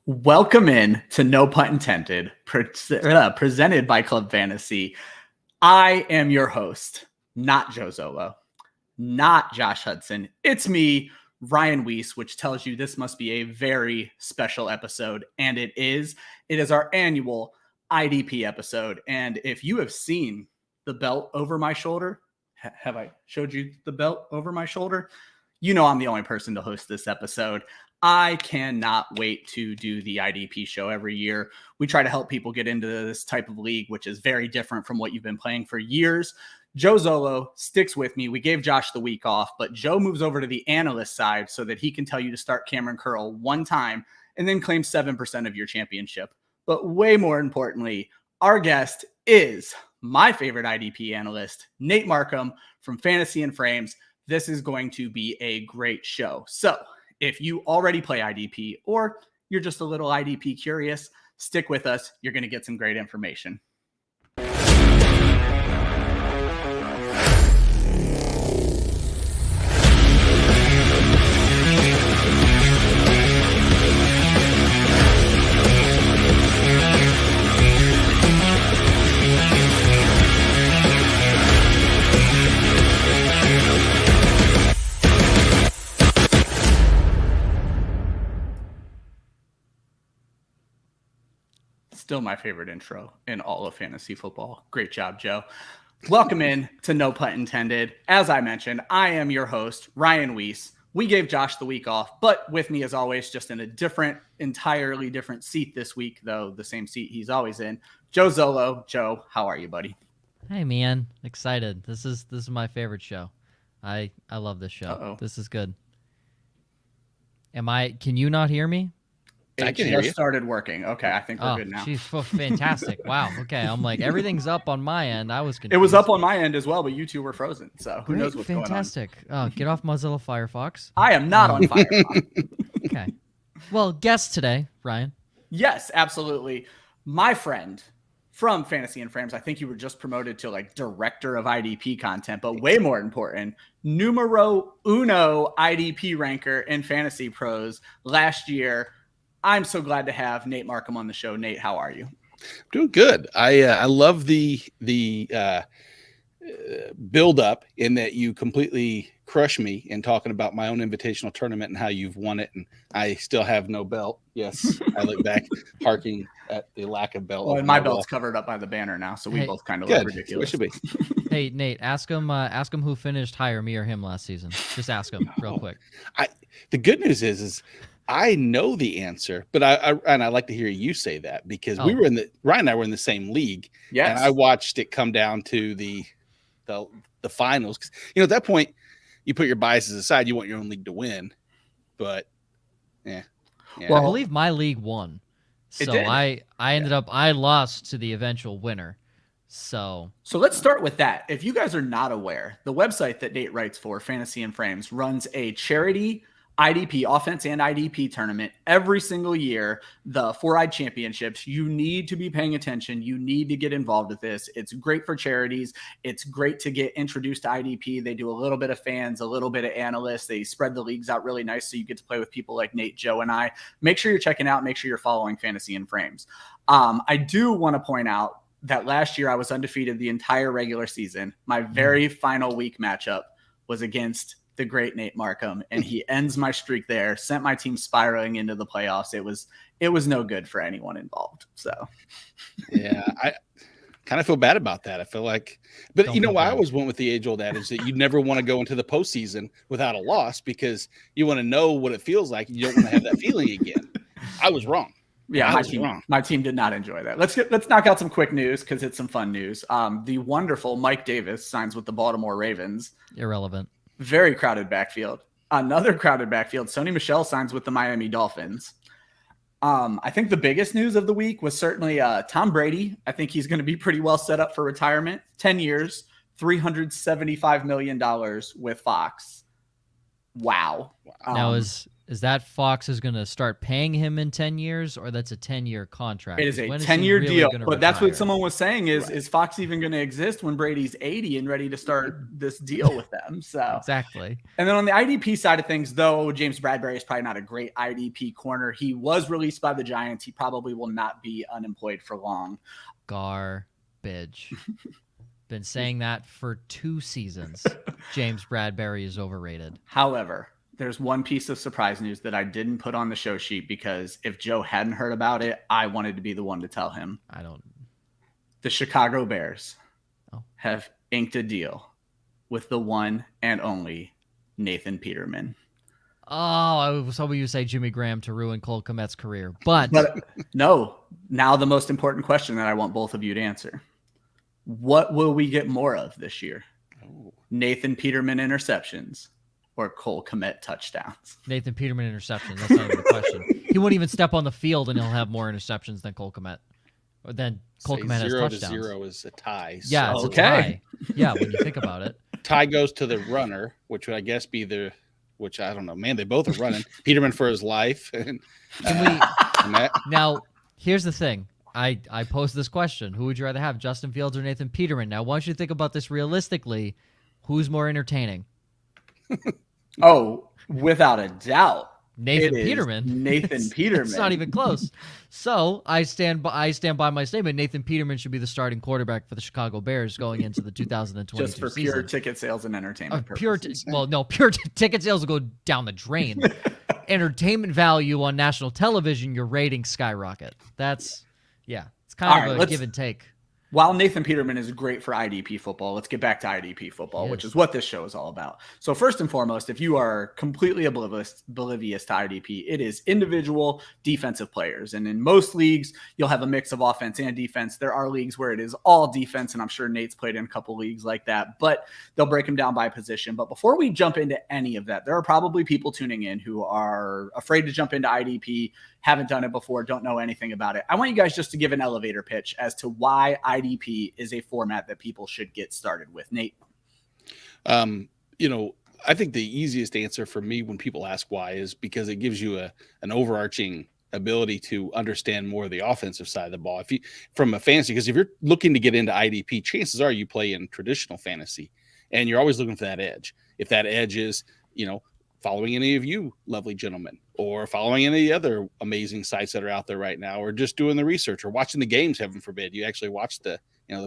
Welcome in to No Pun Intended, presented by Club Fantasy. I am your host, not Joe Zolo, not Josh Hudson. It's me, Ryan Weiss, which tells you this must be a very special episode, and it is. It is our annual IDP episode, and if you have seen the belt over my shoulder, have I showed you the belt over my shoulder? You know I'm the only person to host this episode. I cannot wait to do the IDP show every year. We try to help people get into this type of league, which is very different from what you've been playing for years. Joe Zolo sticks with me. We gave Josh the week off, but Joe moves over to the analyst side so that he can tell you to start Cameron Curl one time and then claim 7% of your championship. But way more importantly, our guest is my favorite IDP analyst, Nate Marcum from Fantasy and Frames. This is going to be a great show. So if you already play IDP or you're just a little IDP curious, stick with us. You're going to get some great information. Still my favorite intro in all of fantasy football. Great job, Joe. Welcome in to No Pun Intended. As I mentioned, I am your host, Ryan Weiss. We gave Josh the week off, but with me as always, just in a entirely different seat this week, though the same seat he's always in, Joe Zolo. Joe, how are you, buddy? Hey, man. Excited. This is my favorite show. I love this show. Uh-oh. This is good. Can you not hear me? I can hear you. Started working. Okay, I think we're good now. She's fantastic. Wow. Okay, I'm like, everything's up on my end. I was confused. It was up on my end as well, but you two were frozen, so who knows what's fantastic. going on. Get off Mozilla Firefox. I am not on Firefox. Okay. Well, guest today, Ryan. Yes, absolutely. My friend from Fantasy and Frames, I think you were just promoted to like director of IDP content, but way more important, numero uno IDP ranker in Fantasy Pros last year. I'm so glad to have Nate Marcum on the show. Nate, how are you? I'm doing good. I love the build up in that you completely crush me in talking about my own invitational tournament and how you've won it, and I still have no belt. Yes, I look back, harking at the lack of belt. Well, and my belt's covered up by the banner now, so we both kind of look ridiculous. It should be. Hey, Nate, ask him who finished higher, me or him last season. Just ask him real quick. The good news is I know the answer, but I like to hear you say that because Ryan and I were in the same league. Yes. And I watched it come down to the finals. At that point, you put your biases aside. You want your own league to win, but yeah. Well, I believe my league won, so I lost to the eventual winner. So let's start with that. If you guys are not aware, the website that Nate writes for, Fantasy and Frames, runs a charity IDP, offense and IDP tournament every single year, the Four-Eyed Championships. You need to be paying attention. You need to get involved with this. It's great for charities. It's great to get introduced to IDP. They do a little bit of fans, a little bit of analysts. They spread the leagues out really nice so you get to play with people like Nate, Joe, and I. Make sure you're checking out. Make sure you're following Fantasy and Frames. I do want to point out that last year I was undefeated the entire regular season. My very final week matchup was against the great Nate Marcum, and he ends my streak there, sent my team spiraling into the playoffs. It was no good for anyone involved. So yeah, I kind of feel bad about that. I feel like, but I always went with the age-old adage that you never want to go into the postseason without a loss because you want to know what it feels like. You don't want to have that feeling again. I was wrong. Yeah, my team did not enjoy that. Let's knock out some quick news because it's some fun news. The wonderful Mike Davis signs with the Baltimore Ravens. Irrelevant. Very crowded backfield. Another crowded backfield. Sony Michel signs with the Miami Dolphins. I think the biggest news of the week was certainly Tom Brady. I think he's going to be pretty well set up for retirement. 10 years, $375 million with Fox. Wow. Now, is Fox is going to start paying him in 10 years, or that's a 10-year contract? It is a When 10-year really deal, but retire? that's what someone was saying is Fox even going to exist when Brady's 80 and ready to start this deal with them? So exactly. And then on the IDP side of things, though, James Bradbury is probably not a great IDP corner. He was released by the Giants. He probably will not be unemployed for long. Garbage. Been saying that for 2 seasons. James Bradbury is overrated. However, there's one piece of surprise news that I didn't put on the show sheet because if Joe hadn't heard about it, I wanted to be the one to tell him. The Chicago Bears have inked a deal with the one and only Nathan Peterman. Oh, I was hoping you would say Jimmy Graham to ruin Cole Kmet's career. But no, now the most important question that I want both of you to answer. What will we get more of this year? Nathan Peterman interceptions or Cole Kmet touchdowns? Nathan Peterman interceptions. That's not even the question. He won't even step on the field and he'll have more interceptions than Cole Kmet. Or then Cole Kmet has touchdowns. 0-0 is a tie. Yeah, so. it's a tie. Yeah, when you think about it. Tie goes to the runner, which would I guess be which I don't know. Man, they both are running. Peterman for his life. Now, here's the thing. I posed this question. Who would you rather have, Justin Fields or Nathan Peterman? Now, once you think about this realistically, who's more entertaining? Oh, without a doubt. Nathan Peterman. Nathan Peterman. It's not even close. So I stand by my statement. Nathan Peterman should be the starting quarterback for the Chicago Bears going into the 2022 just for season. pure ticket sales and entertainment purposes. Pure ticket sales will go down the drain. Entertainment value on national television, your ratings skyrocket. It's kind of a give and take. While Nathan Peterman is great for IDP football, let's get back to IDP football, which is what this show is all about. So first and foremost, if you are completely oblivious to IDP, it is individual defensive players. And in most leagues, you'll have a mix of offense and defense. There are leagues where it is all defense, and I'm sure Nate's played in a couple leagues like that, but they'll break them down by position. But before we jump into any of that, there are probably people tuning in who are afraid to jump into IDP, haven't done it before, don't know anything about it. I want you guys just to give an elevator pitch as to why IDP is a format that people should get started with. Nate? I think the easiest answer for me when people ask why is because it gives you an overarching ability to understand more of the offensive side of the ball. From a fantasy, because if you're looking to get into IDP, chances are you play in traditional fantasy and you're always looking for that edge. If that edge is, following any of you lovely gentlemen, or following any other amazing sites that are out there right now, or just doing the research or watching the games, heaven forbid, you actually watch the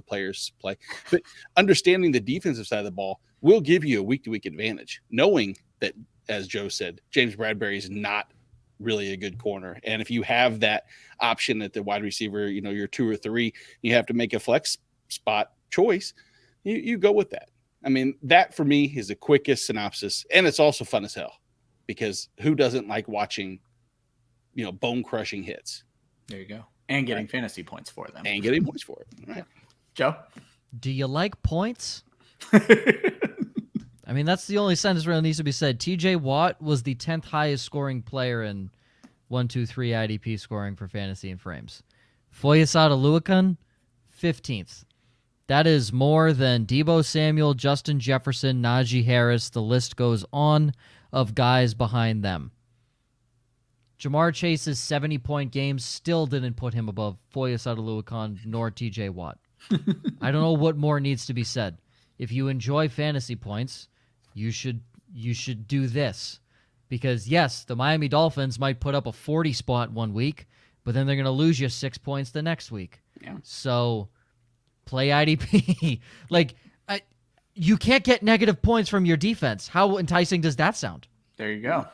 players play. But understanding the defensive side of the ball will give you a week-to-week advantage, knowing that, as Joe said, James Bradbury is not really a good corner. And if you have that option at the wide receiver, you're 2 or 3, you have to make a flex spot choice, you go with that. I mean, that for me is the quickest synopsis, and it's also fun as hell because who doesn't like watching, bone-crushing hits? There you go. And getting fantasy points for them. And getting points for it. Right. Yeah. Joe? Do you like points? I mean, that's the only sentence that needs to be said. TJ Watt was the 10th highest scoring player in 1-2-3 IDP scoring for fantasy and frames. Foyesade Oluokun, 15th. That is more than Deebo Samuel, Justin Jefferson, Najee Harris. The list goes on of guys behind them. Jamar Chase's 70-point game still didn't put him above Foyesade Oluokun nor TJ Watt. I don't know what more needs to be said. If you enjoy fantasy points, you should do this. Because, yes, the Miami Dolphins might put up a 40 spot one week, but then they're going to lose you 6 points the next week. Yeah. So play IDP. You can't get negative points from your defense. How enticing does that sound? There you go.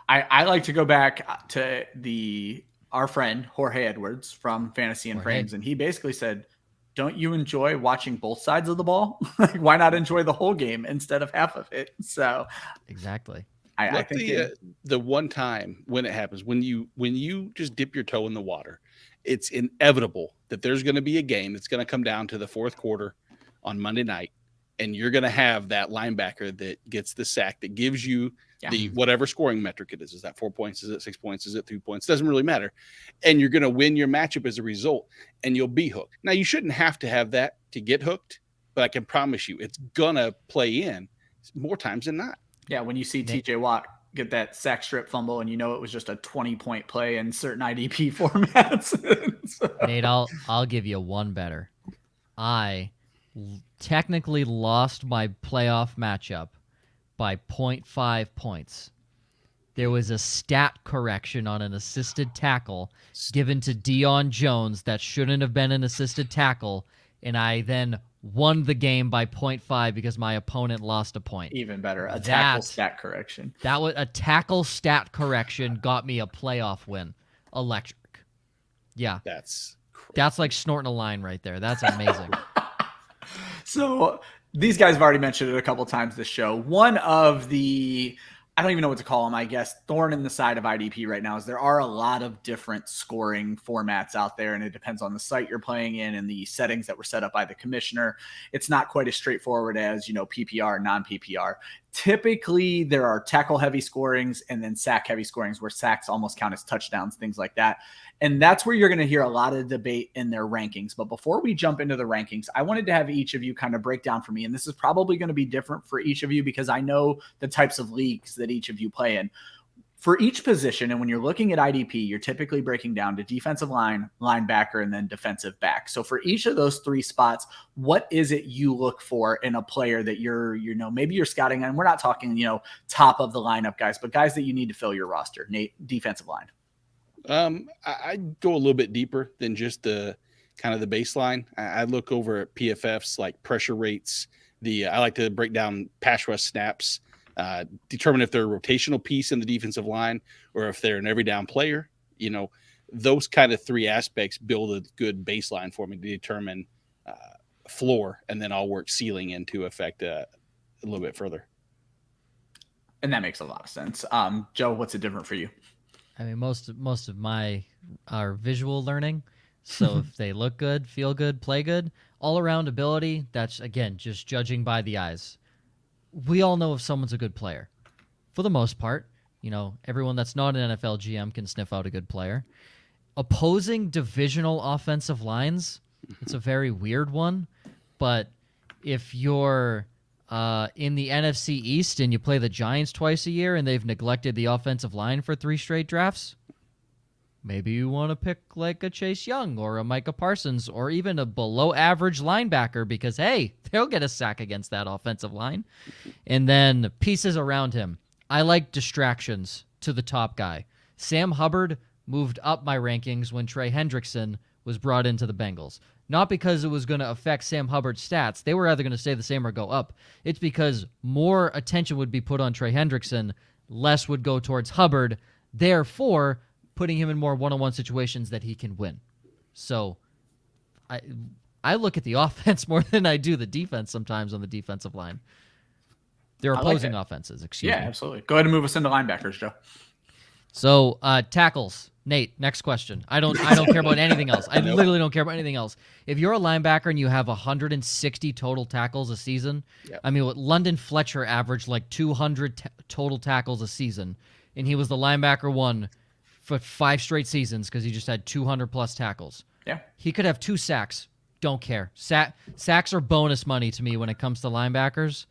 I like to go back to our friend Jorge Edwards from Fantasy and Frames, and he basically said, don't you enjoy watching both sides of the ball? Why not enjoy the whole game instead of half of it? So exactly. I think the one time when it happens, when you just dip your toe in the water, it's inevitable that there's going to be a game that's going to come down to the fourth quarter on Monday night, and you're going to have that linebacker that gets the sack that gives you the whatever scoring metric it is. Is that 4 points? Is it 6 points? Is it 3 points? Doesn't really matter. And you're going to win your matchup as a result, and you'll be hooked. Now, you shouldn't have to have that to get hooked, but I can promise you it's going to play in more times than not. Yeah, when you see TJ Watt get that sack strip fumble and it was just a 20-point play in certain IDP formats. Nate, I'll give you one better. I technically lost my playoff matchup by 0.5 points. There was a stat correction on an assisted tackle given to Deion Jones that shouldn't have been an assisted tackle, and I then won the game by 0.5 because my opponent lost a point. Even better, tackle stat correction. That was a tackle stat correction got me a playoff win. Electric. Yeah. That's crazy. That's like snorting a line right there. That's amazing. So these guys have already mentioned it a couple times this show. One of the, I don't even know what to call them, I guess, thorn in the side of IDP right now is there are a lot of different scoring formats out there, and it depends on the site you're playing in and the settings that were set up by the commissioner. It's not quite as straightforward as, PPR, non-PPR. Typically, there are tackle-heavy scorings and then sack-heavy scorings where sacks almost count as touchdowns, things like that. And that's where you're going to hear a lot of debate in their rankings. But before we jump into the rankings, I wanted to have each of you kind of break down for me. And this is probably going to be different for each of you because I know the types of leagues that each of you play in. For each position, and when you're looking at IDP, you're typically breaking down to defensive line, linebacker, and then defensive back. So for each of those three spots, what is it you look for in a player that you're, maybe you're scouting? And we're not talking, top of the lineup guys, but guys that you need to fill your roster. Nate, defensive line. I go a little bit deeper than just the kind of the baseline. I look over at PFFs like pressure rates. I like to break down pass rush snaps, determine if they're a rotational piece in the defensive line or if they're an every down player. Those kind of three aspects build a good baseline for me to determine floor, and then I'll work ceiling into effect a little bit further. And that makes a lot of sense. Joe, what's it different for you? I mean, most of my are visual learning. So if they look good, feel good, play good, all around ability, that's again just judging by the eyes. We all know if someone's a good player. For the most part, everyone that's not an NFL GM can sniff out a good player. Opposing divisional offensive lines, it's a very weird one, but if you're in the NFC East and you play the Giants twice a year and they've neglected the offensive line for 3 straight drafts, maybe you want to pick like a Chase Young or a Micah Parsons or even a below average linebacker because, hey, they'll get a sack against that offensive line. And then pieces around him. I like distractions to the top guy. Sam Hubbard moved up my rankings when Trey Hendrickson was brought into the Bengals. Not because it was going to affect Sam Hubbard's stats. They were either going to stay the same or go up. It's because more attention would be put on Trey Hendrickson, less would go towards Hubbard, therefore putting him in more one-on-one situations that he can win. So I look at the offense more than I do the defense sometimes on the defensive line. They're opposing offenses, excuse me. Yeah, absolutely. Go ahead and move us into linebackers, Joe. So tackles. Nate, next question. I don't care about anything else. I literally don't care about anything else. If you're a linebacker and you have 160 total tackles a season, yep. I mean, London Fletcher averaged like 200 total tackles a season, and he was the linebacker one for 5 straight seasons because he just had 200 plus tackles. Yeah, he could have 2 sacks. Don't care. Sacks are bonus money to me when it comes to linebackers.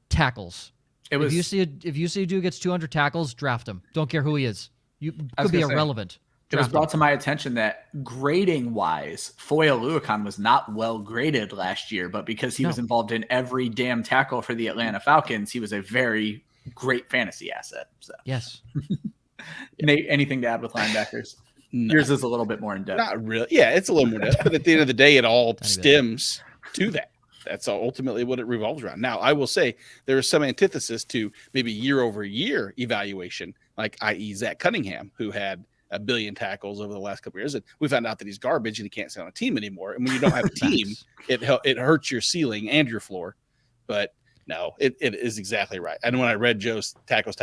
Tackles. If you see a dude gets 200 tackles, draft him. Don't care who he is. You could be irrelevant. It was brought to my attention that grading-wise, Foye Oluokun was not well graded last year, but because he was involved in every damn tackle for the Atlanta Falcons, he was a very great fantasy asset. So. Yes. Nate, anything to add with linebackers? No. Yours is a little bit more in depth. Not really. Yeah, it's a little more depth, but at the end of the day, it all stems to that. That's ultimately what it revolves around. Now, I will say there is some antithesis to maybe year-over-year evaluation, like i.e. Zach Cunningham, who had 1 billion tackles over the last couple of years. And we found out that he's garbage and he can't stay on a team anymore. And when you don't have a team, it hurts your ceiling and your floor. But no, it is exactly right. And when I read Joe's tackles,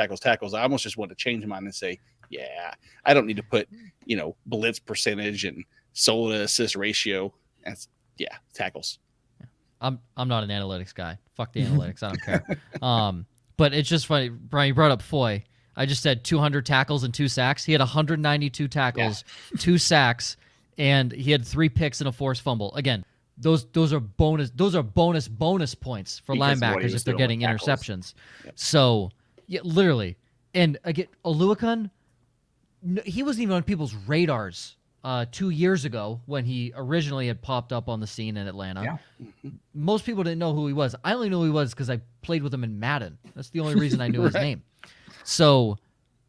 I almost just wanted to change mine and say, yeah, I don't need to put, blitz percentage and solo to assist ratio. That's tackles. I'm not an analytics guy. Fuck the analytics. I don't care. But it's just funny. Brian, you brought up Foye. I just said 200 tackles and 2 sacks. He had 192 tackles, 2 sacks, and he had 3 picks and a forced fumble. Again, those are bonus points for linebackers if they're getting interceptions. Yep. So, literally, And again, Oluokun, he wasn't even on people's radars 2 years ago when he originally had popped up on the scene in Atlanta. Yeah. Most people didn't know who he was. I only knew who he was because I played with him in Madden. That's the only reason I knew his name. So,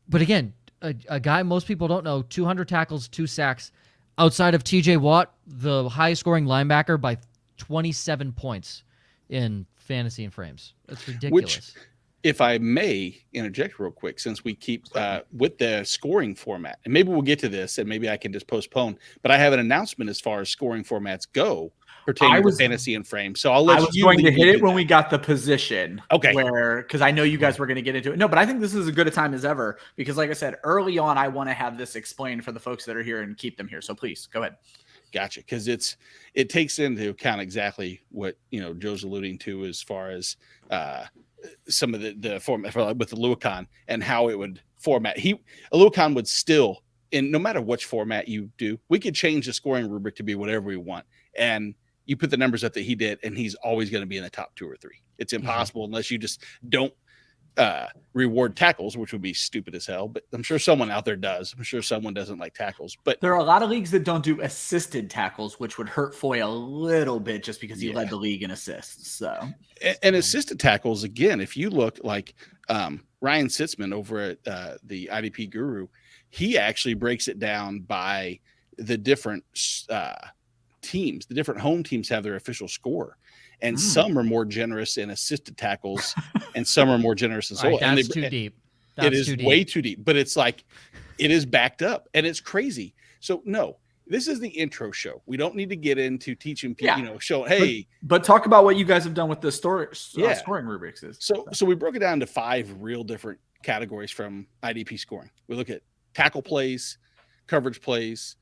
but again, a guy most people don't know, 200 tackles, 2 sacks. Outside of TJ Watt, the highest scoring linebacker by 27 points in fantasy and frames. That's ridiculous. Which, if I may interject real quick, since we keep with the scoring format, and maybe we'll get to this and maybe I can just postpone, but I have an announcement as far as scoring formats go pertaining to fantasy and frames. So I'll let you. I was going to hit it when we got the position. Okay. Because I know you guys were going to get into it. No, but I think this is as good a time as ever because, like I said, early on, I want to have this explained for the folks that are here and keep them here. So please go ahead. Gotcha. Because it takes into account exactly what Joe's alluding to as far as some of the format with the Oluokun and how it would format. Oluokun would still, in no matter which format you do, we could change the scoring rubric to be whatever we want. And you put the numbers up that he did, and he's always going to be in the top 2 or 3. It's impossible unless you just don't reward tackles, which would be stupid as hell. But I'm sure someone out there does. I'm sure someone doesn't like tackles. But there are a lot of leagues that don't do assisted tackles, which would hurt Foy a little bit just because he led the league in assists. So, and assisted tackles, again, if you look like Ryan Sitzman over at the IDP Guru, he actually breaks it down by the different teams. The different home teams have their official score, and some are more generous in assisted tackles and some are more generous in solo. That's too deep. It is way too deep, but it's like it is backed up and it's crazy. So no, this is the intro show. We don't need to get into teaching people, but talk about what you guys have done with the scoring rubrics. So we broke it down to 5 real different categories from IDP scoring. We look at tackle plays, coverage plays,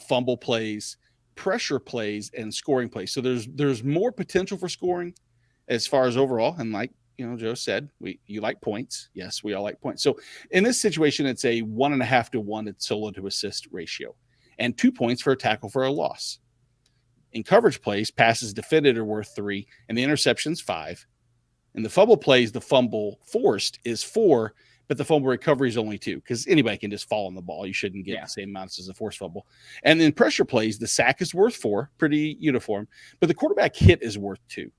fumble plays, pressure plays, and scoring plays. So there's more potential for scoring as far as overall. And like Joe said, you like points. Yes, we all like points. So in this situation, it's a 1.5 to 1 solo to assist ratio, and 2 points for a tackle for a loss. In coverage plays, passes defended are worth 3, and the interceptions 5. In the fumble plays, the fumble forced is 4. But the fumble recovery is only 2 because anybody can just fall on the ball. You shouldn't get the same amounts as a forced fumble. And then pressure plays, the sack is worth 4, pretty uniform, but the quarterback hit is worth 2.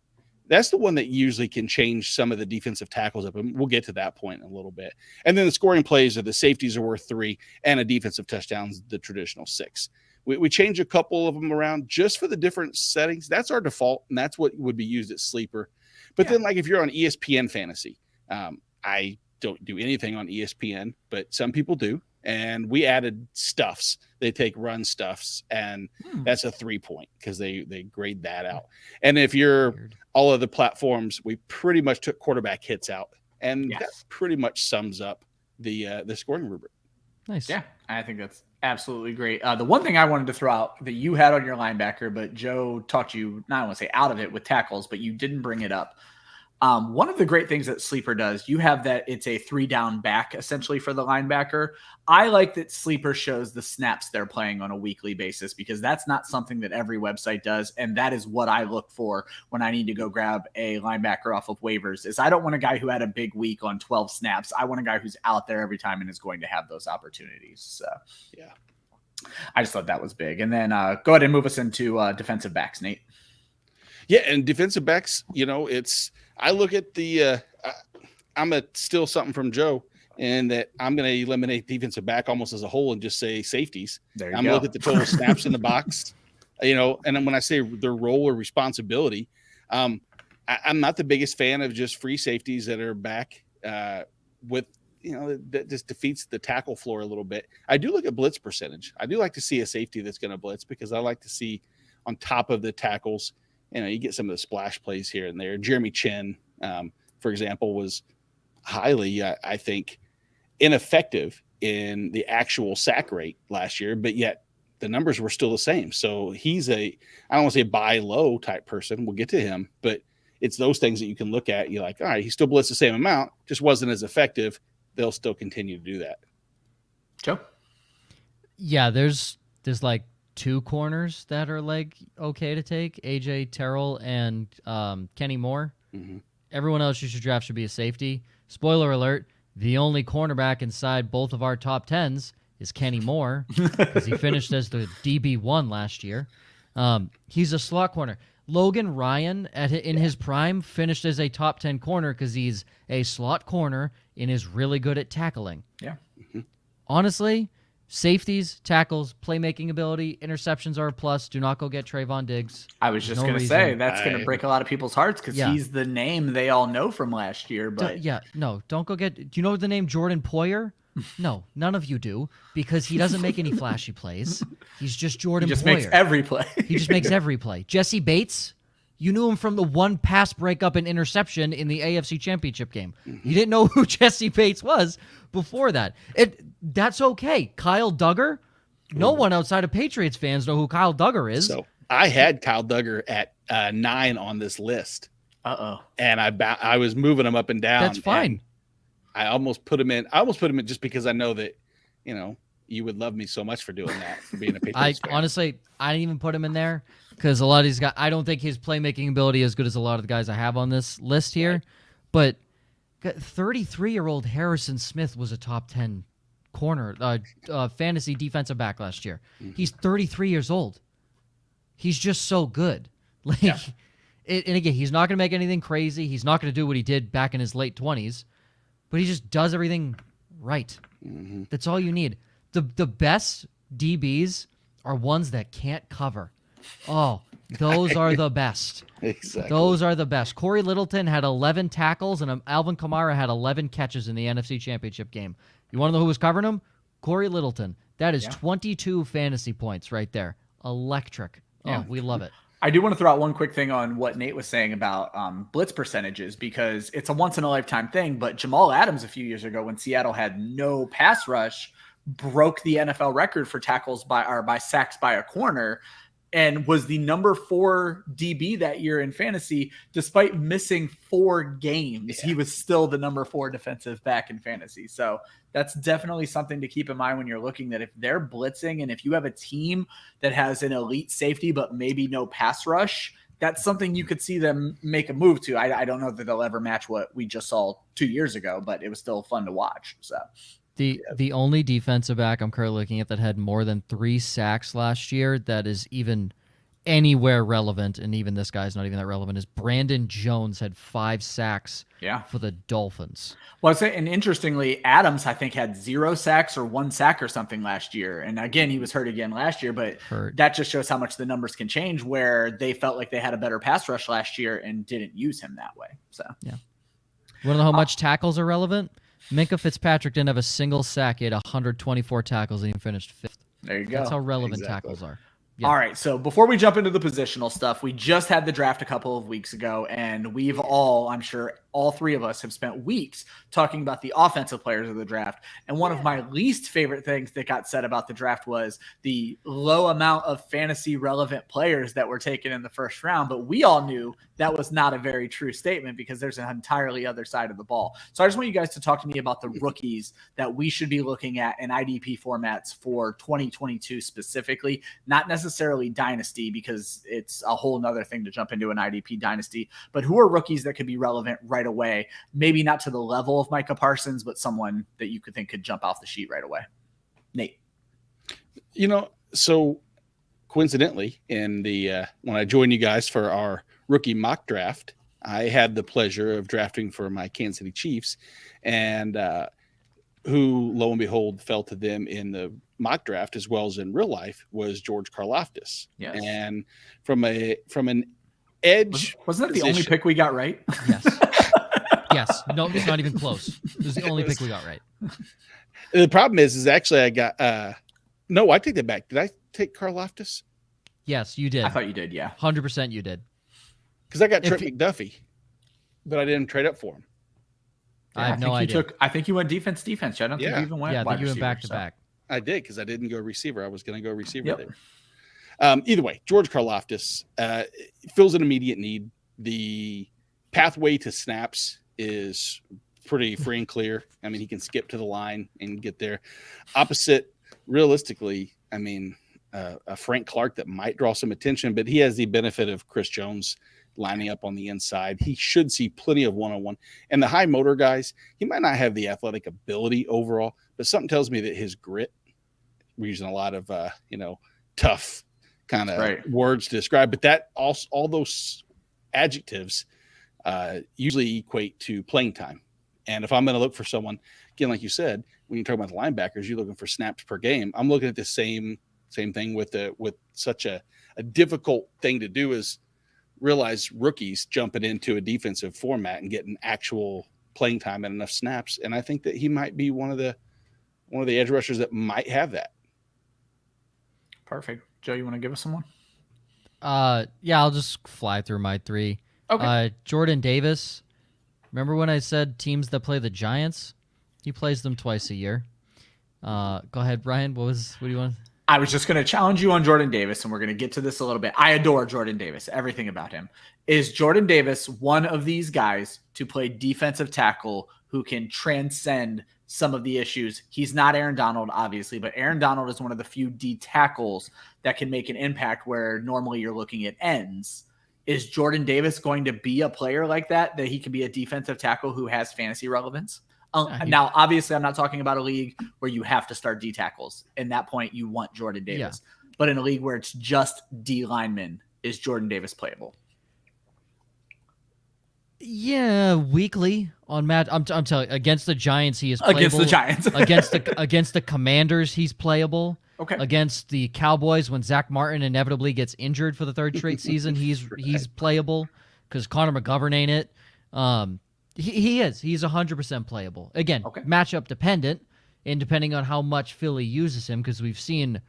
That's the one that usually can change some of the defensive tackles up, and we'll get to that point in a little bit. And then the scoring plays are the safeties are worth 3, and a defensive touchdown's the traditional 6. We change a couple of them around just for the different settings. That's our default, and that's what would be used as sleeper. But then, like if you're on ESPN Fantasy, I don't do anything on ESPN, but some people do. And we added stuffs. They take run stuffs, and that's a 3-point because they grade that out. And if you're all of the platforms, we pretty much took quarterback hits out, and that pretty much sums up the scoring rubric. Nice. Yeah, I think that's absolutely great. The one thing I wanted to throw out that you had on your linebacker, but Joe talked you, not I want to say out of it with tackles, but you didn't bring it up. One of the great things that Sleeper does, you have that it's a 3-down back essentially for the linebacker. I like that Sleeper shows the snaps they're playing on a weekly basis because that's not something that every website does. And that is what I look for when I need to go grab a linebacker off of waivers is I don't want a guy who had a big week on 12 snaps. I want a guy who's out there every time and is going to have those opportunities. So yeah, I just thought that was big. And then go ahead and move us into defensive backs, Nate. Yeah, and defensive backs, I look at I'm a steal something from Joe, and that I'm going to eliminate defensive back almost as a whole and just say safeties. I'm going to look at the total snaps in the box, and then when I say their role or responsibility, I'm not the biggest fan of just free safeties that are back with, that just defeats the tackle floor a little bit. I do look at blitz percentage. I do like to see a safety that's going to blitz because I like to see on top of the tackles, you get some of the splash plays here and there. Jeremy Chin, for example, was highly, I think, ineffective in the actual sack rate last year, but yet the numbers were still the same. So he's I don't want to say buy low type person. We'll get to him, but it's those things that you can look at. You're like, all right, he still blitzed the same amount, just wasn't as effective. They'll still continue to do that. Joe? Yeah, there's like 2 corners that are like okay to take, AJ Terrell and Kenny Moore. Mm-hmm. Everyone else you should draft should be a safety. Spoiler alert, The only cornerback inside both of our top 10s is Kenny Moore, because he finished as the DB1 last year. He's a slot corner. Logan Ryan, in his prime, finished as a top 10 corner because he's a slot corner and is really good at tackling. Yeah. Honestly, safeties, tackles, playmaking ability, interceptions are a plus. Do not go get Trayvon Diggs. I was just going to say, that's going to break a lot of people's hearts because he's the name they all know from last year. But don't go get. Do you know the name Jordan Poyer? No, none of you do, because he doesn't make any flashy plays. He's just Jordan Poyer. He just makes every play. He just makes every play. Jesse Bates, you knew him from the one pass breakup and interception in the AFC Championship game. You didn't know who Jesse Bates was before that. That's okay. Kyle Duggar, no one outside of Patriots fans know who Kyle Duggar is. So I had Kyle Duggar at 9 on this list. And I was moving him up and down. That's fine. I almost put him in. I almost put him in just because I know that, you would love me so much for doing that, for being a Patriots fan. Honestly, I didn't even put him in there because a lot of these guys, I don't think his playmaking ability is as good as a lot of the guys I have on this list here. Right. But 33-year-old Harrison Smith was a top 10 corner, fantasy defensive back last year. He's 33 years old. He's just so good. And again, he's not going to make anything crazy. He's not going to do what he did back in his late 20s. But he just does everything right. That's all you need. The best DBs are ones that can't cover. Oh, those are the best. Exactly. Those are the best. Corey Littleton had 11 tackles, and Alvin Kamara had 11 catches in the NFC Championship game. You want to know who was covering him? Corey Littleton. That is 22 fantasy points right there. Electric. Oh, we love it. I do want to throw out one quick thing on what Nate was saying about blitz percentages, because it's a once-in-a-lifetime thing, but Jamal Adams a few years ago when Seattle had no pass rush broke the NFL record for tackles by sacks by a corner and was the number 4 DB that year in fantasy. Despite missing 4 games, he was still the number 4 defensive back in fantasy. So that's definitely something to keep in mind when you're looking, that if they're blitzing and if you have a team that has an elite safety but maybe no pass rush, that's something you could see them make a move to. I don't know that they'll ever match what we just saw 2 years ago, but it was still fun to watch. So the only defensive back I'm currently looking at that had more than 3 sacks last year that is even anywhere relevant, and even this guy's not even that relevant, is Brandon Jones. Had 5 sacks for the Dolphins. Well, I'd say, and interestingly, Adams, I think, had 0 sacks or 1 sack or something last year. And again, he was hurt again last year, but that just shows how much the numbers can change, where they felt like they had a better pass rush last year and didn't use him that way. So, You want to know how much tackles are relevant? Minka Fitzpatrick didn't have a single sack. He had 124 tackles and he finished 5th. There you go. That's how relevant tackles are. Yeah. All right, so before we jump into the positional stuff, we just had the draft a couple of weeks ago, and we've all, I'm sure all 3 of us have spent weeks talking about the offensive players of the draft. And one of my least favorite things that got said about the draft was the low amount of fantasy relevant players that were taken in the first round. But we all knew that was not a very true statement, because there's an entirely other side of the ball. So I just want you guys to talk to me about the rookies that we should be looking at in IDP formats for 2022 specifically, not necessarily dynasty, because it's a whole nother thing to jump into an IDP dynasty, but who are rookies that could be relevant right away? Maybe not to the level of Micah Parsons, but someone that you could think could jump off the sheet right away. Nate. So coincidentally, in the when I joined you guys for our rookie mock draft, I had the pleasure of drafting for my Kansas City Chiefs, and who, lo and behold, fell to them in the mock draft as well as in real life was George Karlaftis. Yes. And from an edge, wasn't that the only pick we got right? Yes. Yes. No, it's not even close. It was the only pick we got right. The problem is actually I got no, I take that back. Did I take Karlaftis? Yes, you did. I thought you did, yeah. 100% you did. Because I got Trent McDuffie, but I didn't trade up for him. I have no idea. I think you went defense. I don't think you even went I think you went back to back. I did, because I didn't go receiver. I was going to go receiver there. Either way, George Karlaftis fills an immediate need. The pathway to snaps is pretty free and clear. I mean, he can skip to the line and get there. Opposite, realistically, a Frank Clark that might draw some attention, but he has the benefit of Chris Jones lining up on the inside. He should see plenty of one-on-one. And the high motor guys, he might not have the athletic ability overall, but something tells me that his grit, we're using a lot of, tough kind of words to describe, but that also, all those adjectives usually equate to playing time. And if I'm going to look for someone, again, like you said, when you talk about the linebackers, you're looking for snaps per game. I'm looking at the same thing with such a difficult thing to do is realize rookies jumping into a defensive format and getting actual playing time and enough snaps. And I think that he might be one of the edge rushers that might have that. Perfect. Joe, you want to give us someone? Yeah, I'll just fly through my three. Okay. Jordan Davis. Remember when I said teams that play the Giants? He plays them twice a year. Go ahead, Brian. What do you want? I was just going to challenge you on Jordan Davis, and we're going to get to this a little bit. I adore Jordan Davis, everything about him. Is Jordan Davis one of these guys to play defensive tackle who can transcend some of the issues? He's not Aaron Donald, obviously, but Aaron Donald is one of the few D tackles that can make an impact where normally you're looking at ends. Is Jordan Davis going to be a player like that he can be a defensive tackle who has fantasy relevance? Now, obviously, I'm not talking about a league where you have to start D tackles. In that point, you want Jordan Davis. Yeah. But in a league where it's just D linemen, is Jordan Davis playable? Yeah, weekly on Matt. I'm telling you, against the Giants, he is playable. Against the Giants. against the Commanders, he's playable. Okay. Against the Cowboys, when Zach Martin inevitably gets injured for the third straight season, he's playable because Connor McGovern ain't it. He's 100% playable. Again, matchup dependent, and depending on how much Philly uses him, because we've seen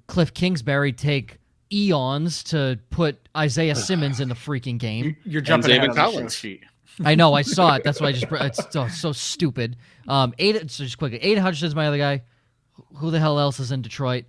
Cliff Kingsbury take eons to put Isaiah Simmons in the freaking game. You're jumping ahead on the show sheet. I know, I saw it. That's why it's so stupid. Just quickly, Aiden Hutchinson's my other guy. Who the hell else is in Detroit?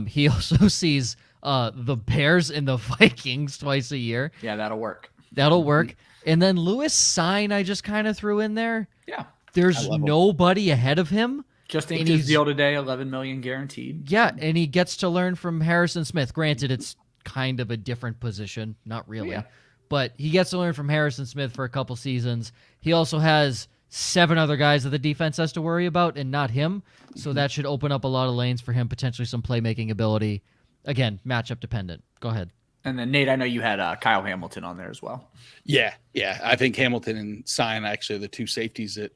He also sees the Bears and the Vikings twice a year. Yeah, that'll work. And then Lewis Sign, I just kind of threw in there. Yeah. There's nobody ahead of him. Just inked his deal today, $11 million guaranteed. Yeah, and he gets to learn from Harrison Smith. Granted, it's kind of a different position. Not really. Yeah. But he gets to learn from Harrison Smith for a couple seasons. He also has 7 other guys that the defense has to worry about and not him. So that should open up a lot of lanes for him, potentially some playmaking ability. Again, matchup dependent. Go ahead. And then, Nate, I know you had Kyle Hamilton on there as well. Yeah. I think Hamilton and Sign actually are the two safeties that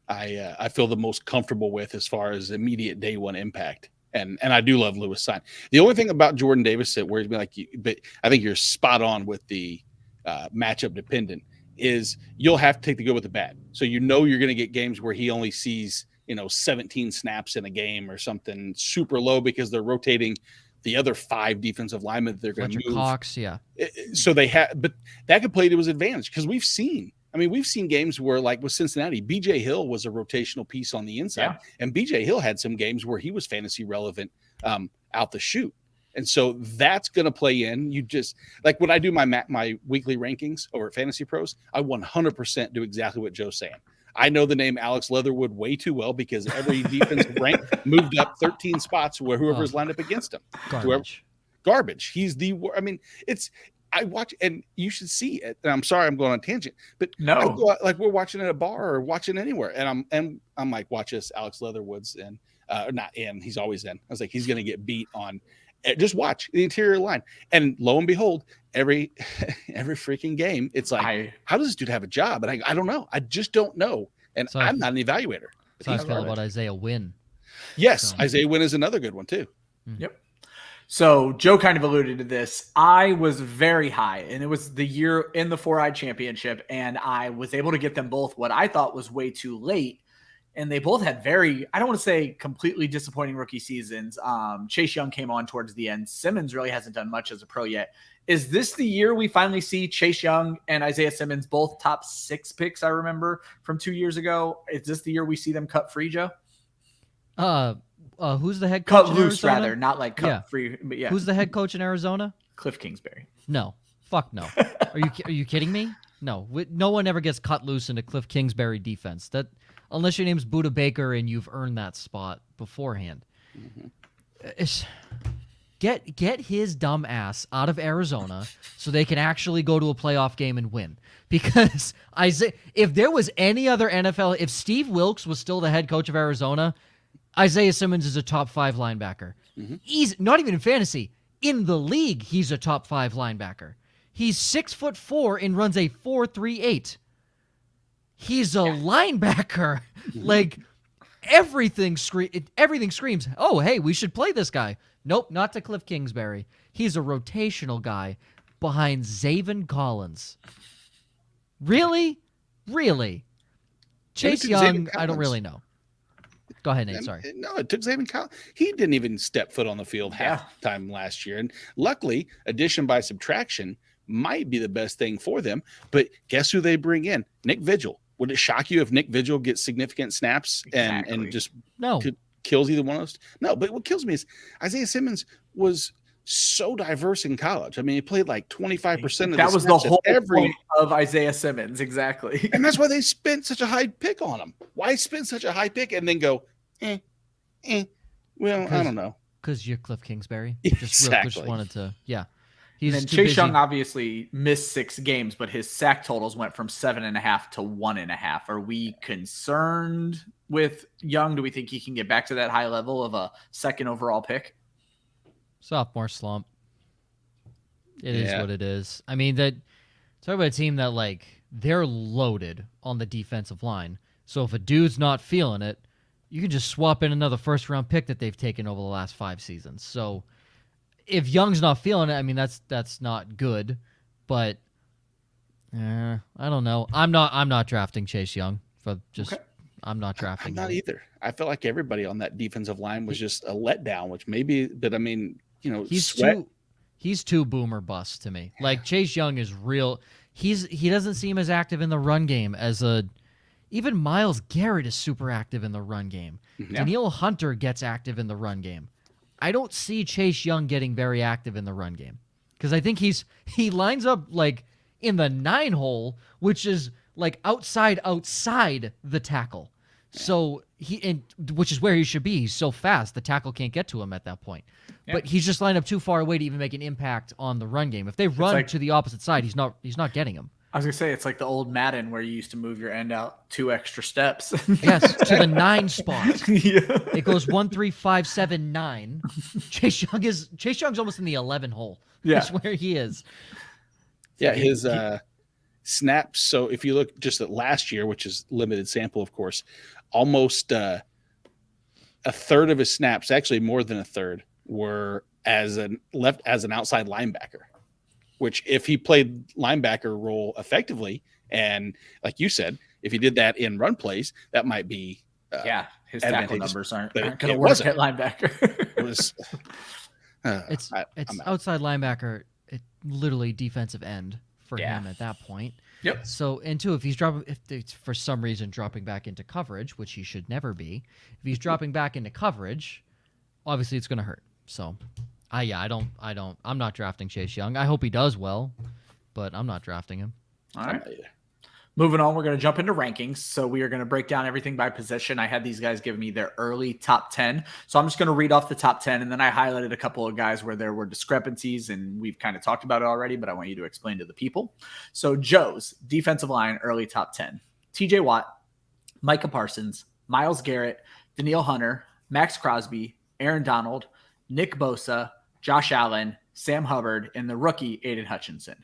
I feel the most comfortable with as far as immediate day one impact. And I do love Lewis Sign. The only thing about Jordan Davis that worries me, but I think you're spot on with the matchup dependent, is you'll have to take the good with the bad. So you're going to get games where he only sees 17 snaps in a game or something super low because they're rotating the other 5 defensive linemen that they're going to move. Cox, yeah. So but that could play to his advantage because we've seen games where, like with Cincinnati, BJ Hill was a rotational piece on the inside, and BJ Hill had some games where he was fantasy relevant out the chute. And so that's going to play in. You just like when I do my weekly rankings over at Fantasy Pros, I 100% do exactly what Joe's saying. I know the name Alex Leatherwood way too well because every defensive rank moved up 13 spots where whoever's lined up against him. Garbage. He's I watch, and you should see it. And I'm sorry, I'm going on a tangent, but no, like we're watching at a bar or watching anywhere, and I'm like, watch this, Alex Leatherwood's in, not in. He's always in. I was like, he's going to get beat on. Just watch the interior line, and lo and behold, every freaking game, it's like, how does this dude have a job? And I don't know. I just don't know. And I'm not an evaluator. So I feel about Isaiah Wynn. Yes, Isaiah Wynn is another good one too. Yep. So Joe kind of alluded to this. I was very high, and it was the year in the 4-Eyed Championship, and I was able to get them both what I thought was way too late. And they both had I don't want to say completely disappointing rookie seasons. Chase Young came on towards the end. Simmons really hasn't done much as a pro yet. Is this the year we finally see Chase Young and Isaiah Simmons both top 6 picks, I remember, from 2 years ago? Is this the year we see them cut free, Joe? Who's the head coach? Cut loose, rather, not like cut free. But yeah. Who's the head coach in Arizona? Cliff Kingsbury. No. Fuck no. Are you kidding me? No. No one ever gets cut loose into Cliff Kingsbury defense. Unless your name's Buda Baker and you've earned that spot beforehand. Mm-hmm. Get his dumb ass out of Arizona so they can actually go to a playoff game and win. Because if there was any other NFL, if Steve Wilkes was still the head coach of Arizona, Isaiah Simmons is a top 5 linebacker. He's not even in fantasy. In the league, he's a top 5 linebacker. He's 6'4" and runs a 4.38. He's a linebacker. Like everything screams, oh, hey, we should play this guy. Nope, not to Cliff Kingsbury. He's a rotational guy behind Zaven Collins. Really? Chase Young, I don't really know. Go ahead, Nate. Sorry. No, it took Zaven Collins. He didn't even step foot on the field half the time last year. And luckily, addition by subtraction might be the best thing for them. But guess who they bring in? Nick Vigil. Would it shock you if Nick Vigil gets significant snaps and just kills either one of those? No, but what kills me is Isaiah Simmons was so diverse in college. I mean, he played like 25% of that was the whole point of Isaiah Simmons, exactly. And that's why they spent such a high pick on him. Why spend such a high pick and then go, well, I don't know. Because you're Cliff Kingsbury. Exactly. Just wanted to, And then Chase Young obviously missed 6 games, but his sack totals went from 7.5 to 1.5. Are we concerned with Young? Do we think he can get back to that high level of a second overall pick? Sophomore slump. It is what it is. I mean, talk about a team that, like, they're loaded on the defensive line. So if a dude's not feeling it, you can just swap in another first-round pick that they've taken over the last 5 seasons. So if Young's not feeling it, I mean, that's not good. But I don't know. I'm not drafting Chase Young for just. Okay. I'm not drafting. I'm not either. I felt like everybody on that defensive line was just a letdown, which maybe. But I mean, he's too boomer bust to me. Like Chase Young is real. He doesn't seem as active in the run game even Myles Garrett is super active in the run game. Yeah. Danielle Hunter gets active in the run game. I don't see Chase Young getting very active in the run game because I think he lines up like in the 9 hole, which is like outside the tackle. Yeah. So which is where he should be. He's so fast, the tackle can't get to him at that point. Yeah. But he's just lined up too far away to even make an impact on the run game. If they run to the opposite side, he's not getting him. I was gonna say it's like the old Madden where you used to move your end out 2 extra steps. Yes, to the 9 spot. Yeah. It goes 1, 3, 5, 7, 9. Chase Young's almost in the 11 hole. Yeah, that's where he is. Yeah, his snaps. So if you look just at last year, which is limited sample, of course, almost a third of his snaps, actually more than a third, were as an outside linebacker. Which, if he played linebacker role effectively, and like you said, if he did that in run plays, that might be his tackle numbers aren't going to work at linebacker. It's outside linebacker, literally defensive end for him at that point. Yep. So, and two, if it's for some reason dropping back into coverage, which he should never be, if he's dropping back into coverage, obviously it's going to hurt. So. I'm not drafting Chase Young. I hope he does well, but I'm not drafting him. All right. Moving on, we're going to jump into rankings. So we are going to break down everything by position. I had these guys give me their early top 10. So I'm just going to read off the top 10, and then I highlighted a couple of guys where there were discrepancies, and we've kind of talked about it already, but I want you to explain to the people. So Joe's defensive line, early top 10. TJ Watt, Micah Parsons, Myles Garrett, Danielle Hunter, Max Crosby, Aaron Donald, Nick Bosa, Josh Allen, Sam Hubbard, and the rookie Aiden Hutchinson.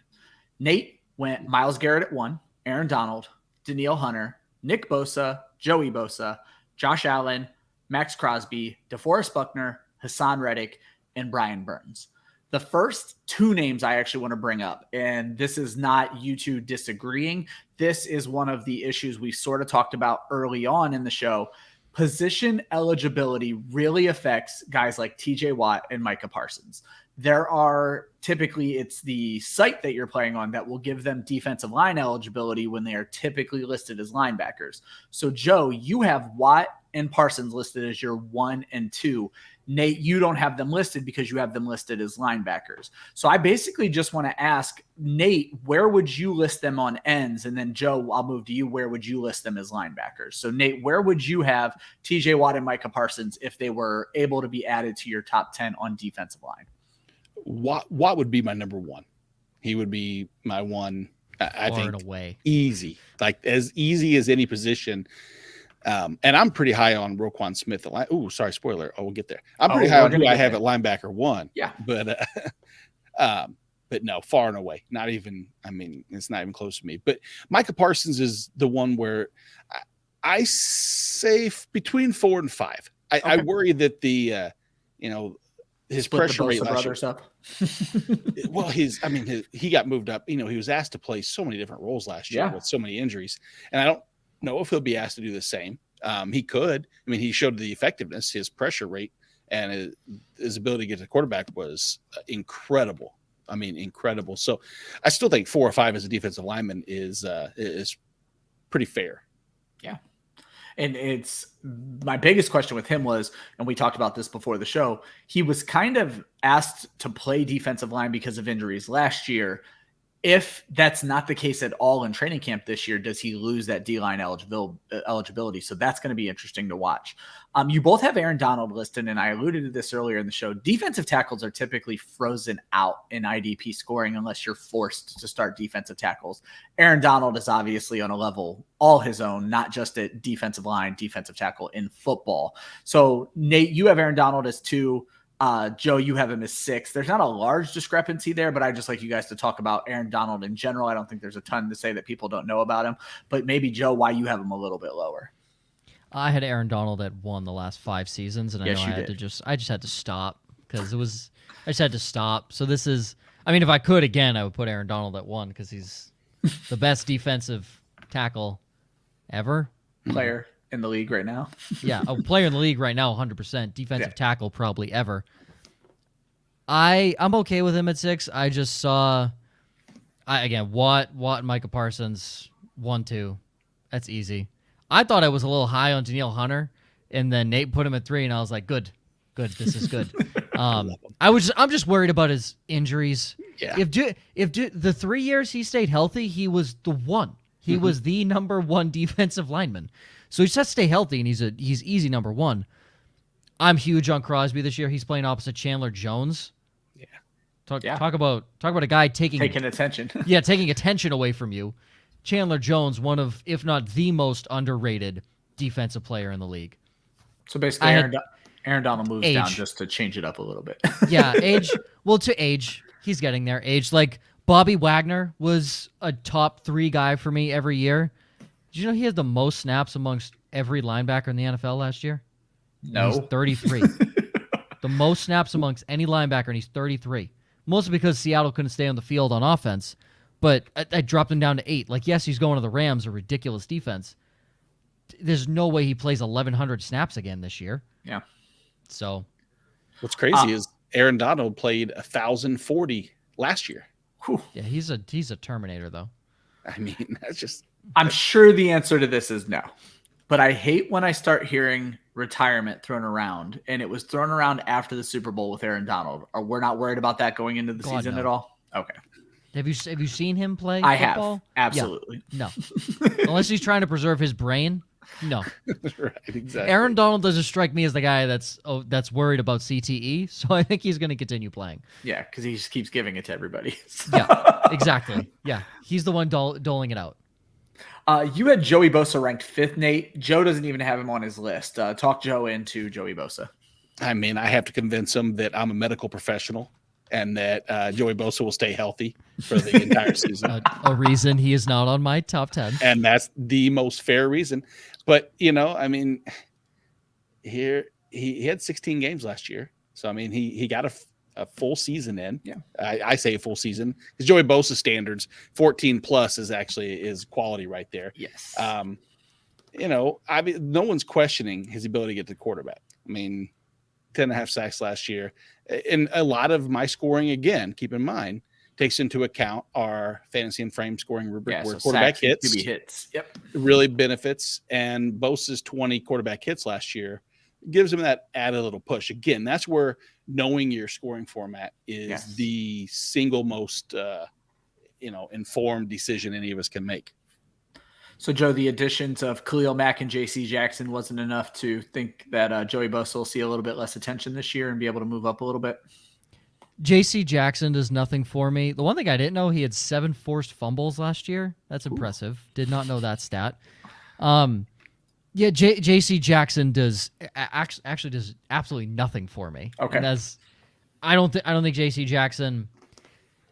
Nate went Myles Garrett at 1, Aaron Donald, Danielle Hunter, Nick Bosa, Joey Bosa, Josh Allen, Max Crosby, DeForest Buckner, Hassan Reddick, and Brian Burns. The first 2 names I actually want to bring up, and this is not you two disagreeing. This is one of the issues we sort of talked about early on in the show. Position eligibility really affects guys like TJ Watt and Micah Parsons. There are typically, it's the site that you're playing on that will give them defensive line eligibility when they are typically listed as linebackers. So Joe, you have Watt and Parsons listed as your 1 and 2. Nate, you don't have them listed because you have them listed as linebackers. So I basically just want to ask Nate, where would you list them on ends? And then Joe, I'll move to you. Where would you list them as linebackers? So Nate, where would you have TJ Watt and Micah Parsons if they were able to be added to your top 10 on defensive line? Watt would be my number one. He would be my one. I think and away. Easy, like as easy as any position. And I'm pretty high on Roquan Smith. Sorry, spoiler. We'll get there. I'm pretty high on who I have at linebacker 1. Yeah, but no, far and away. Not even. I mean, it's not even close to me. But Micah Parsons is the one where I say between 4 and 5. I worry that the his split pressure rate last brothers year. up. Well, he got moved up. He was asked to play so many different roles last year with so many injuries, and I don't know if he'll be asked to do the same. He could. I mean, he showed the effectiveness. His pressure rate and his ability to get to the quarterback was incredible. I mean, incredible. So, I still think 4 or 5 as a defensive lineman is pretty fair. Yeah. And it's my biggest question with him was, and we talked about this before the show, he was kind of asked to play defensive line because of injuries last year. If that's not the case at all in training camp this year, does he lose that D-line eligibility? So that's going to be interesting to watch. You both have Aaron Donald listed, and I alluded to this earlier in the show. Defensive tackles are typically frozen out in IDP scoring unless you're forced to start defensive tackles. Aaron Donald is obviously on a level all his own, not just at defensive line, defensive tackle in football. So Nate, you have Aaron Donald as 2. Joe, you have him as 6. There's not a large discrepancy there, but I just like you guys to talk about Aaron Donald in general. I don't think there's a ton to say that people don't know about him, but maybe Joe, why you have him a little bit lower. I had Aaron Donald at 1 the last 5 seasons, and I just had to stop because I just had to stop. So this is, I mean, if I could again, I would put Aaron Donald at 1 because he's the best defensive tackle ever. Player in the league right now. Yeah, a player in the league right now, 100%. Defensive tackle probably ever. I'm okay with him at 6. I just saw, Watt and Micah Parsons, 1, 2. That's easy. I thought I was a little high on Danielle Hunter, and then Nate put him at 3, and I was like, good, this is good. I'm just worried about his injuries. Yeah. If the 3 years he stayed healthy, he was the one. He was the number 1 defensive lineman. So he just has to stay healthy, and he's easy number 1. I'm huge on Crosby this year. He's playing opposite Chandler Jones. Yeah. Talk about a guy taking attention. Taking attention away from you. Chandler Jones, one of, if not the most underrated defensive player in the league. So basically, Aaron Donald moves down just to change it up a little bit. Yeah, age. Well, to age, he's getting there. Age, like Bobby Wagner was a top 3 guy for me every year. Did you know he had the most snaps amongst every linebacker in the NFL last year? No. He's 33. The most snaps amongst any linebacker, and he's 33. Mostly because Seattle couldn't stay on the field on offense, but I dropped him down to 8. Like, yes, he's going to the Rams, a ridiculous defense. There's no way he plays 1,100 snaps again this year. Yeah. So. What's crazy is Aaron Donald played 1,040 last year. Whew. Yeah, he's a Terminator, though. I mean, that's just... I'm sure the answer to this is no, but I hate when I start hearing retirement thrown around, and it was thrown around after the Super Bowl with Aaron Donald. Or we're not worried about that going into the season at all? Okay. Have you seen him play I football? have. Absolutely. Yeah. No. Unless he's trying to preserve his brain, no. Right, exactly. Aaron Donald doesn't strike me as the guy that's worried about CTE, so I think he's going to continue playing. Yeah, because he just keeps giving it to everybody. Yeah, exactly. Yeah, he's the one doling it out. You had Joey Bosa ranked 5th, Nate. Joe doesn't even have him on his list. Talk Joe into Joey Bosa. I mean, I have to convince him that I'm a medical professional and that Joey Bosa will stay healthy for the entire season. A reason he is not on my top 10. And that's the most fair reason. But, I mean, here he had 16 games last year. So, I mean, he got a full season in. Yeah. I say a full season because Joey Bosa standards 14 plus is quality right there. Yes. I mean, no one's questioning his ability to get to the quarterback. I mean, 10.5 sacks last year. And a lot of my scoring, again, keep in mind, takes into account our fantasy and frame scoring rubric where quarterback hits. Yep. Really benefits. And Bosa's 20 quarterback hits last year gives him that added little push. Again, that's where knowing your scoring format is the single most, informed decision any of us can make. So, Joe, the additions of Khalil Mack and J.C. Jackson wasn't enough to think that Joey Bosa will see a little bit less attention this year and be able to move up a little bit? J.C. Jackson does nothing for me. The one thing I didn't know, he had 7 forced fumbles last year. That's impressive. Did not know that stat. Yeah, J.C. Jackson actually does absolutely nothing for me. Okay. And I don't think J.C. Jackson.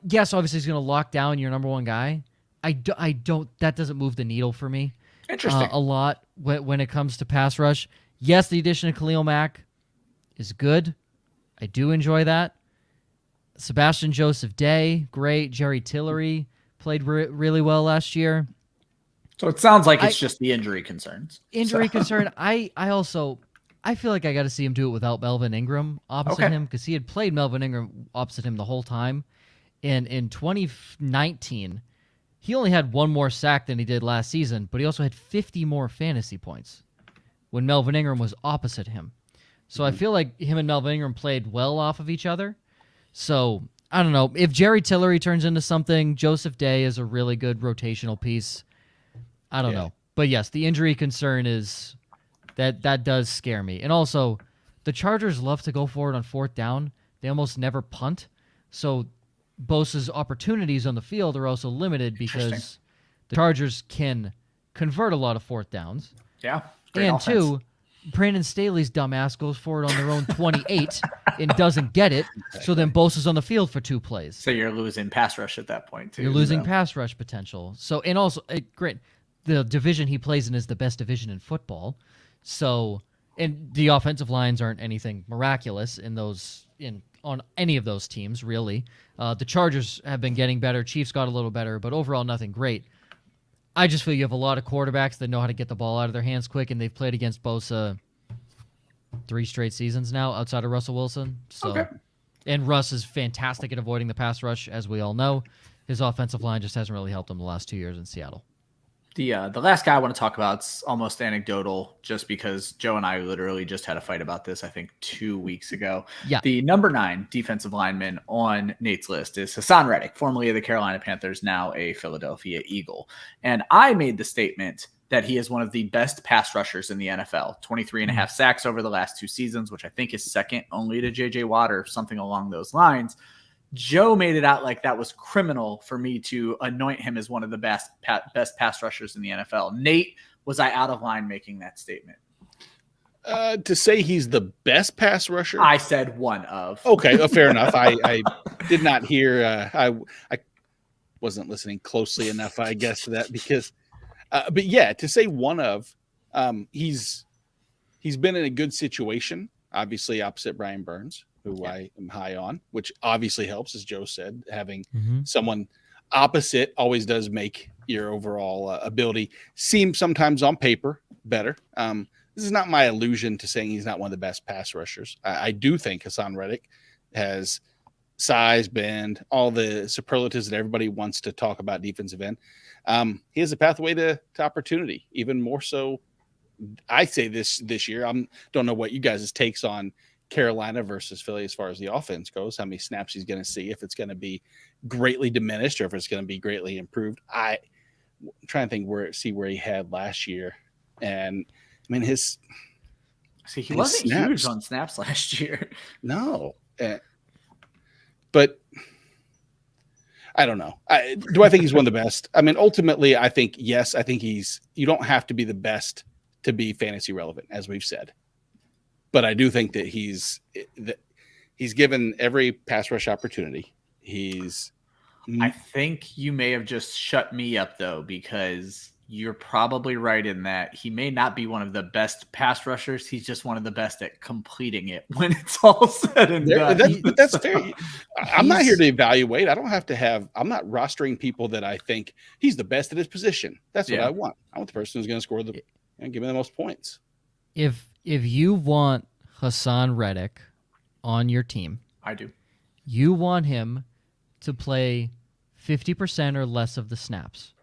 Yes, obviously he's going to lock down your number one guy. That doesn't move the needle for me. Interesting. A lot when it comes to pass rush. Yes, the addition of Khalil Mack is good. I do enjoy that. Sebastian Joseph Day, great. Jerry Tillery played really well last year. So it sounds like it's just the injury concerns. Concern. I feel like I got to see him do it without Melvin Ingram opposite him, because he had played Melvin Ingram opposite him the whole time. And in 2019, he only had 1 more sack than he did last season, but he also had 50 more fantasy points when Melvin Ingram was opposite him. So I feel like him and Melvin Ingram played well off of each other. So, I don't know. If Jerry Tillery turns into something, Joseph Day is a really good rotational piece. I don't know. But yes, the injury concern is that does scare me. And also, the Chargers love to go for it on 4th down. They almost never punt. So, Bosa's opportunities on the field are also limited because the Chargers can convert a lot of 4th downs. Yeah. And offense. 2, Brandon Staley's dumbass goes for it on their own 28 and doesn't get it. So then Bosa's on the field for 2 plays. So you're losing pass rush at that point, too. You're losing pass rush potential. So, and also, great, the division he plays in is the best division in football. So, and the offensive lines aren't anything miraculous on any of those teams, really. The Chargers have been getting better. Chiefs got a little better, but overall nothing great. I just feel you have a lot of quarterbacks that know how to get the ball out of their hands quick, and they've played against Bosa 3 straight seasons now outside of Russell Wilson. So, And Russ is fantastic at avoiding the pass rush, as we all know. His offensive line just hasn't really helped him the last 2 years in Seattle. The last guy I want to talk about is almost anecdotal, just because Joe and I literally just had a fight about this, I think 2 weeks ago. Yeah. The number 9 defensive lineman on Nate's list is Hassan Reddick, formerly of the Carolina Panthers, now a Philadelphia Eagle. And I made the statement that he is one of the best pass rushers in the NFL. 23 and a half sacks over the last 2 seasons, which I think is second only to J.J. Watt or something along those lines. Joe made it out like that was criminal for me to anoint him as one of the best pass rushers in the NFL. Nate, was I out of line making that statement? To say he's the best pass rusher? I said one of. Okay, fair enough. I did not hear. I wasn't listening closely enough, I guess, to that because. But yeah, to say one of, he's been in a good situation, obviously opposite Brian Burns, who I am high on, which obviously helps, as Joe said. Having someone opposite always does make your overall ability seem sometimes on paper better. This is not my illusion to saying he's not one of the best pass rushers. I do think Hassan Reddick has size, bend, all the superlatives that everybody wants to talk about defensive end. He has a pathway to opportunity, even more so. I say this year. Don't know what you guys' takes on Carolina versus Philly as far as the offense goes, how many snaps he's going to see, if it's going to be greatly diminished or if it's going to be greatly improved. I'm trying to think see where he had last year. And I mean, he wasn't huge on snaps last year. No. But I don't know. Do I think he's one of the best? I mean, ultimately, I think, yes, I think you don't have to be the best to be fantasy relevant, as we've said. But I do think that he's given every pass rush opportunity. I think you may have just shut me up, though, because you're probably right in that he may not be one of the best pass rushers. He's just one of the best at completing it when it's all said and done. That's fair. I'm not here to evaluate. I don't have to have – I'm not rostering people that I think he's the best at his position. That's what I want. I want the person who's going to score and give me the most points. If you want Hassan Reddick on your team, I do. You want him to play 50% or less of the snaps,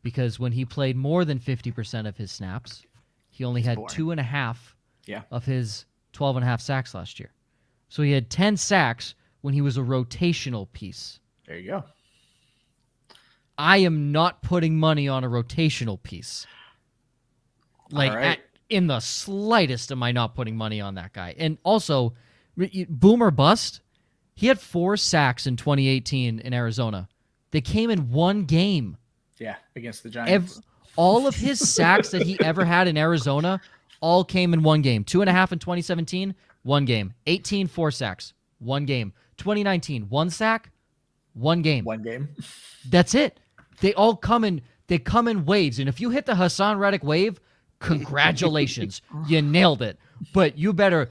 because when he played more than 50% of his snaps, he only had 2.5 of his 12.5 sacks last year. So he had 10 sacks when he was a rotational piece. There you go. I am not putting money on a rotational piece. In the slightest am I not putting money on that guy. And also, boom or bust, He had 4 sacks in 2018 in Arizona. They came in one game. Yeah, against the Giants. All of his sacks that he ever had in Arizona all came in one game. 2.5 in 2017, one game. 18, 4 sacks, one game. 2019, 1 sack, one game. One game. That's it. They all come in waves. And if you hit the Hassan Reddick wave, congratulations. You nailed it. But you better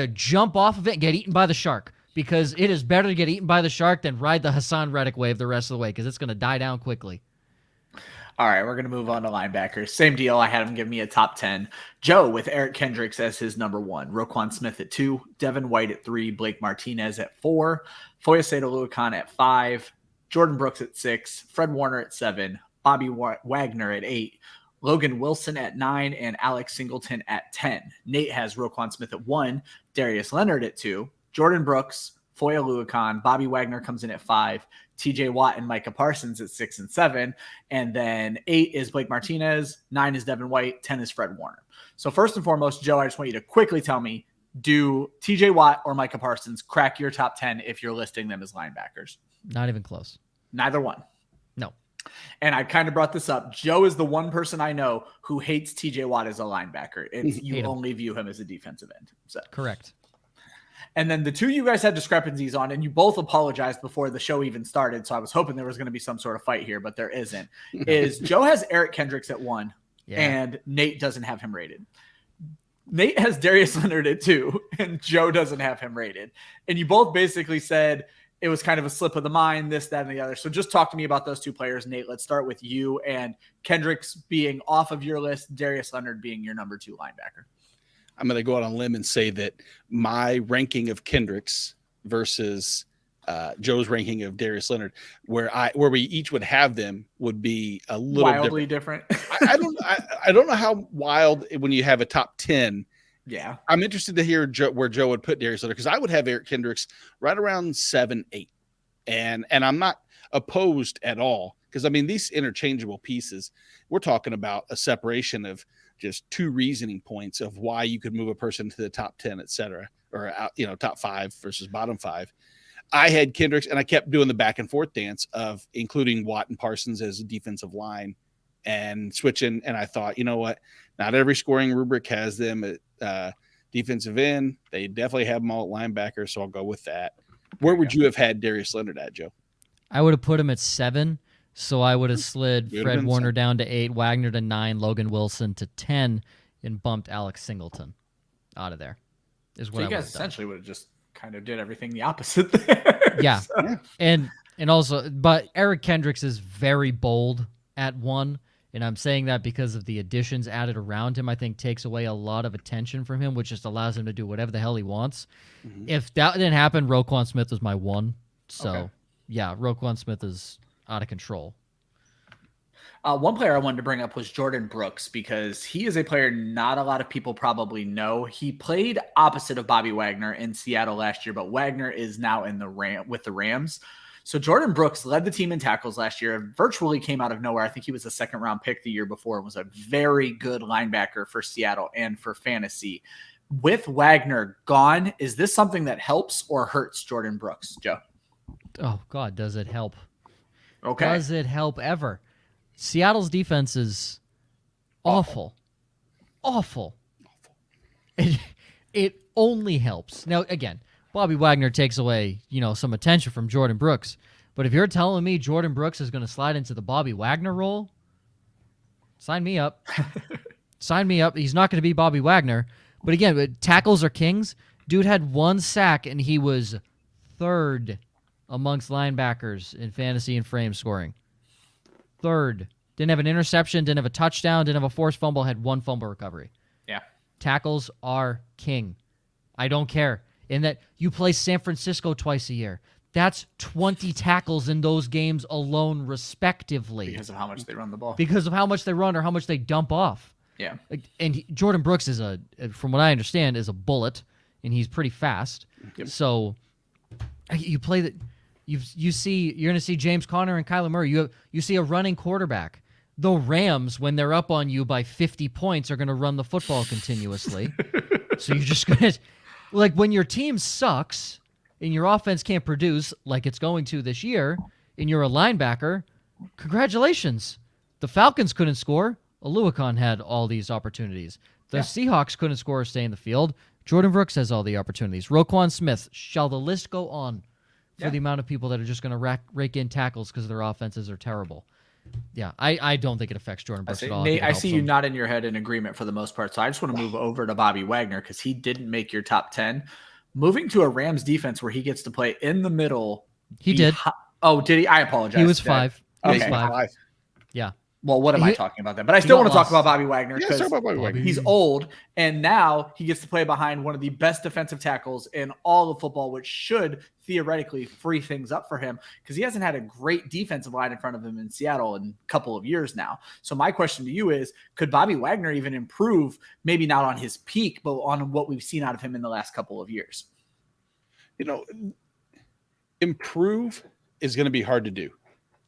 jump off of it and get eaten by the shark, because it is better to get eaten by the shark than ride the Hassan Reddick wave the rest of the way, because it's going to die down quickly. All right, we're going to move on to linebackers. Same deal. I had him give me a top 10. Joe with Eric Kendricks as his number 1. Roquan Smith at 2. Devin White at 3. Blake Martinez at 4. Foyesade Oluokun at 5. Jordan Brooks at 6. Fred Warner at 7. Bobby Wagner at 8. Logan Wilson at 9. And Alex Singleton at 10. Nate has Roquan Smith at 1. Darius Leonard at 2. Jordan Brooks, Foye Oluokun, Bobby Wagner comes in at 5. TJ Watt and Micah Parsons at 6 and 7. And then 8 is Blake Martinez, 9 is Devin White, 10 is Fred Warner. So first and foremost, Joe, I just want you to quickly tell me, do TJ Watt or Micah Parsons crack your top 10 if you're listing them as linebackers? Not even close. Neither one. No. And I kind of brought this up. Joe is the one person I know who hates TJ Watt as a linebacker. You only view him as a defensive end. So correct. And then the two you guys had discrepancies on, and you both apologized before the show even started, so I was hoping there was going to be some sort of fight here, but there isn't, is Joe has Eric Kendricks at 1, and Nate doesn't have him rated. Nate has Darius Leonard at 2, and Joe doesn't have him rated. And you both basically said it was kind of a slip of the mind, this, that, and the other. So just talk to me about those two players. Nate, let's start with you, and Kendricks being off of your list, Darius Leonard being your number 2 linebacker. I'm going to go out on a limb and say that my ranking of Kendricks versus Joe's ranking of Darius Leonard, where we each would have them, would be a little wildly different. I don't know how wild when you have a top 10. Yeah, I'm interested to hear where Joe would put Darius Leonard, because I would have Eric Kendricks right around 7, 8, and I'm not opposed at all, because I mean these interchangeable pieces. We're talking about a separation of just 2 reasoning points of why you could move a person to the top 10, et cetera, or top 5 versus bottom 5. I had Kendricks, and I kept doing the back and forth dance of including Watt and Parsons as a defensive line and switching. And I thought, you know what? Not every scoring rubric has them at defensive end. They definitely have them all at linebacker, so I'll go with that. Where would you have had Darius Leonard at, Joe? I would have put him at 7. So I would have slid Fred Warner down to 8, Wagner to 9, Logan Wilson to 10, and bumped Alex Singleton out of there. Is what so you I guys would have essentially would have just kind of did everything the opposite there. Yeah. So. And also, but Eric Kendricks is very bold at 1, and I'm saying that because of the additions added around him. I think takes away a lot of attention from him, which just allows him to do whatever the hell he wants. Mm-hmm. If that didn't happen, Roquan Smith was my 1. So yeah, Roquan Smith is out of control. One player I wanted to bring up was Jordan Brooks, because he is a player not a lot of people probably know. He played opposite of Bobby Wagner in Seattle last year, but Wagner is now in with the Rams. So Jordan Brooks led the team in tackles last year, virtually came out of nowhere. I think he was a 2nd-round pick the year before, and was a very good linebacker for Seattle and for fantasy. With Wagner gone, is this something that helps or hurts Jordan Brooks, Joe? Oh, God, does it help? Okay. Does it help ever? Seattle's defense is awful. Awful. It only helps. Now, again, Bobby Wagner takes away, some attention from Jordan Brooks. But if you're telling me Jordan Brooks is going to slide into the Bobby Wagner role, sign me up. Sign me up. He's not going to be Bobby Wagner. But again, tackles are kings. Dude had 1 sack, and he was 3rd amongst linebackers in fantasy and frame scoring. 3rd. Didn't have an interception, didn't have a touchdown, didn't have a forced fumble, had 1 fumble recovery. Yeah. Tackles are king. I don't care. In that you play San Francisco twice a year. That's 20 tackles in those games alone, respectively. Because of how much they run the ball. Because of how much they run or how much they dump off. Yeah. And Jordan Brooks is from what I understand, is a bullet, and he's pretty fast. Yep. So you play that. You're going to see James Conner and Kyler Murray. You see a running quarterback. The Rams, when they're up on you by 50 points, are going to run the football continuously. So you're just going to, like, when your team sucks, and your offense can't produce like it's going to this year, and you're a linebacker, congratulations. The Falcons couldn't score. Aluakon had all these opportunities. The Seahawks couldn't score or stay in the field. Jordan Brooks has all the opportunities. Roquan Smith. Shall the list go on for the amount of people that are just going to rake in tackles because their offenses are terrible? Yeah, I don't think it affects Jordan Brooks at all. Nate, I see you nodding your head in agreement for the most part. So I just want to move over to Bobby Wagner because he didn't make your top 10. Moving to a Rams defense where he gets to play in the middle. He did. Oh, did he? I apologize. He was 5. Okay. He was 5. Yeah. Well, what am I talking about then? But I still want to talk about Bobby Wagner because he's old, and now he gets to play behind one of the best defensive tackles in all of football, which should theoretically free things up for him because he hasn't had a great defensive line in front of him in Seattle in a couple of years now. So my question to you is, could Bobby Wagner even improve, maybe not on his peak, but on what we've seen out of him in the last couple of years? Improve is going to be hard to do.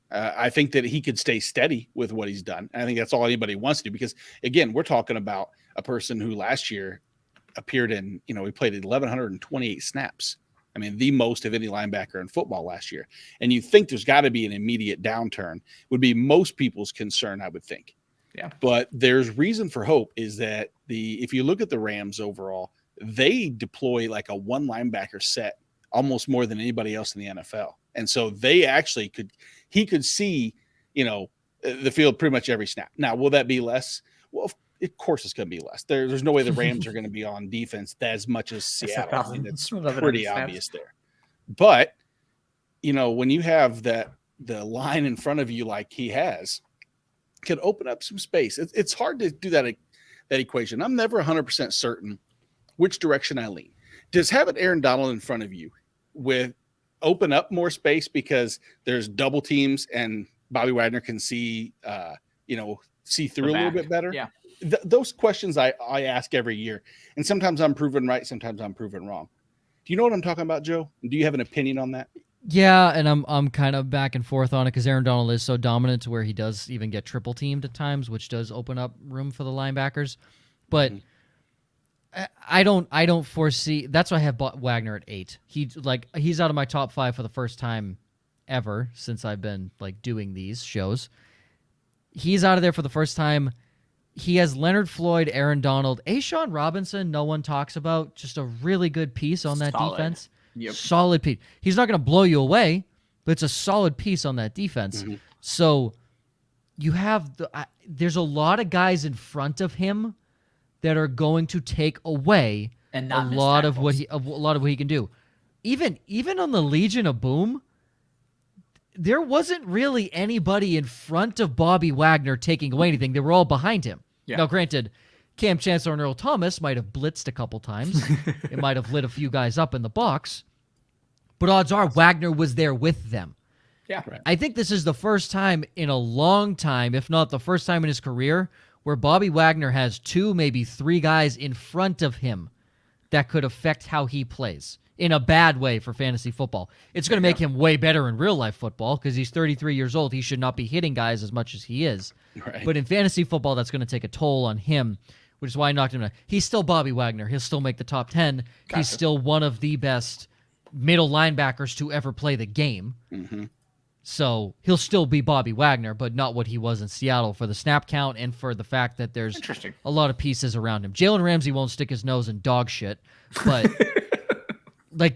I think that he could stay steady with what he's done. And I think that's all anybody wants to do because, again, we're talking about a person who last year appeared in, he played 1,128 snaps. I mean, the most of any linebacker in football last year. And you think there's got to be an immediate downturn would be most people's concern, I would think. Yeah. But there's reason for hope is that if you look at the Rams overall, they deploy like a one linebacker set almost more than anybody else in the NFL. And so they actually he could see, the field pretty much every snap. Now, will that be less? Well, of course it's going to be less. There's no way the Rams are going to be on defense as much as Seattle. I mean, it's pretty obvious there. But, when you have the line in front of you like he has, can open up some space. It's hard to do that equation. I'm never 100% certain which direction I lean. Does having Aaron Donald in front of you open up more space because there's double teams and Bobby Wagner can see through a little bit better? Yeah. Those questions I ask every year, and sometimes I'm proven right, sometimes I'm proven wrong. Do you know what I'm talking about, Joe? Do you have an opinion on that? Yeah, and I'm kind of back and forth on it because Aaron Donald is so dominant to where he does even get triple teamed at times, which does open up room for the linebackers. But I don't foresee. That's why I have Wagner at 8. He's out of my top 5 for the first time ever since I've been doing these shows. He's out of there for the first time. He has Leonard Floyd, Aaron Donald, A'Shawn Robinson. No one talks about. Just a really good piece on that defense. Yep. Solid piece. He's not going to blow you away, but it's a solid piece on that defense. Mm-hmm. So you have there's a lot of guys in front of him that are going to take away a lot of what he can do. Even on the Legion of Boom, there wasn't really anybody in front of Bobby Wagner taking away anything. They were all behind him. Yeah. Now, granted, Cam Chancellor and Earl Thomas might have blitzed a couple times. It might have lit a few guys up in the box. But odds are Wagner was there with them. Yeah, right. I think this is the first time in a long time, if not the first time in his career, where Bobby Wagner has 2, maybe 3 guys in front of him that could affect how he plays in a bad way for fantasy football. It's going to make him way better in real life football because he's 33 years old. He should not be hitting guys as much as he is. Right. But in fantasy football, that's going to take a toll on him, which is why I knocked him down. He's still Bobby Wagner. He'll still make the top 10. Gotcha. He's still one of the best middle linebackers to ever play the game. Mm-hmm. So he'll still be Bobby Wagner, but not what he was in Seattle for the snap count and for the fact that there's a lot of pieces around him. Jalen Ramsey won't stick his nose in dog shit, but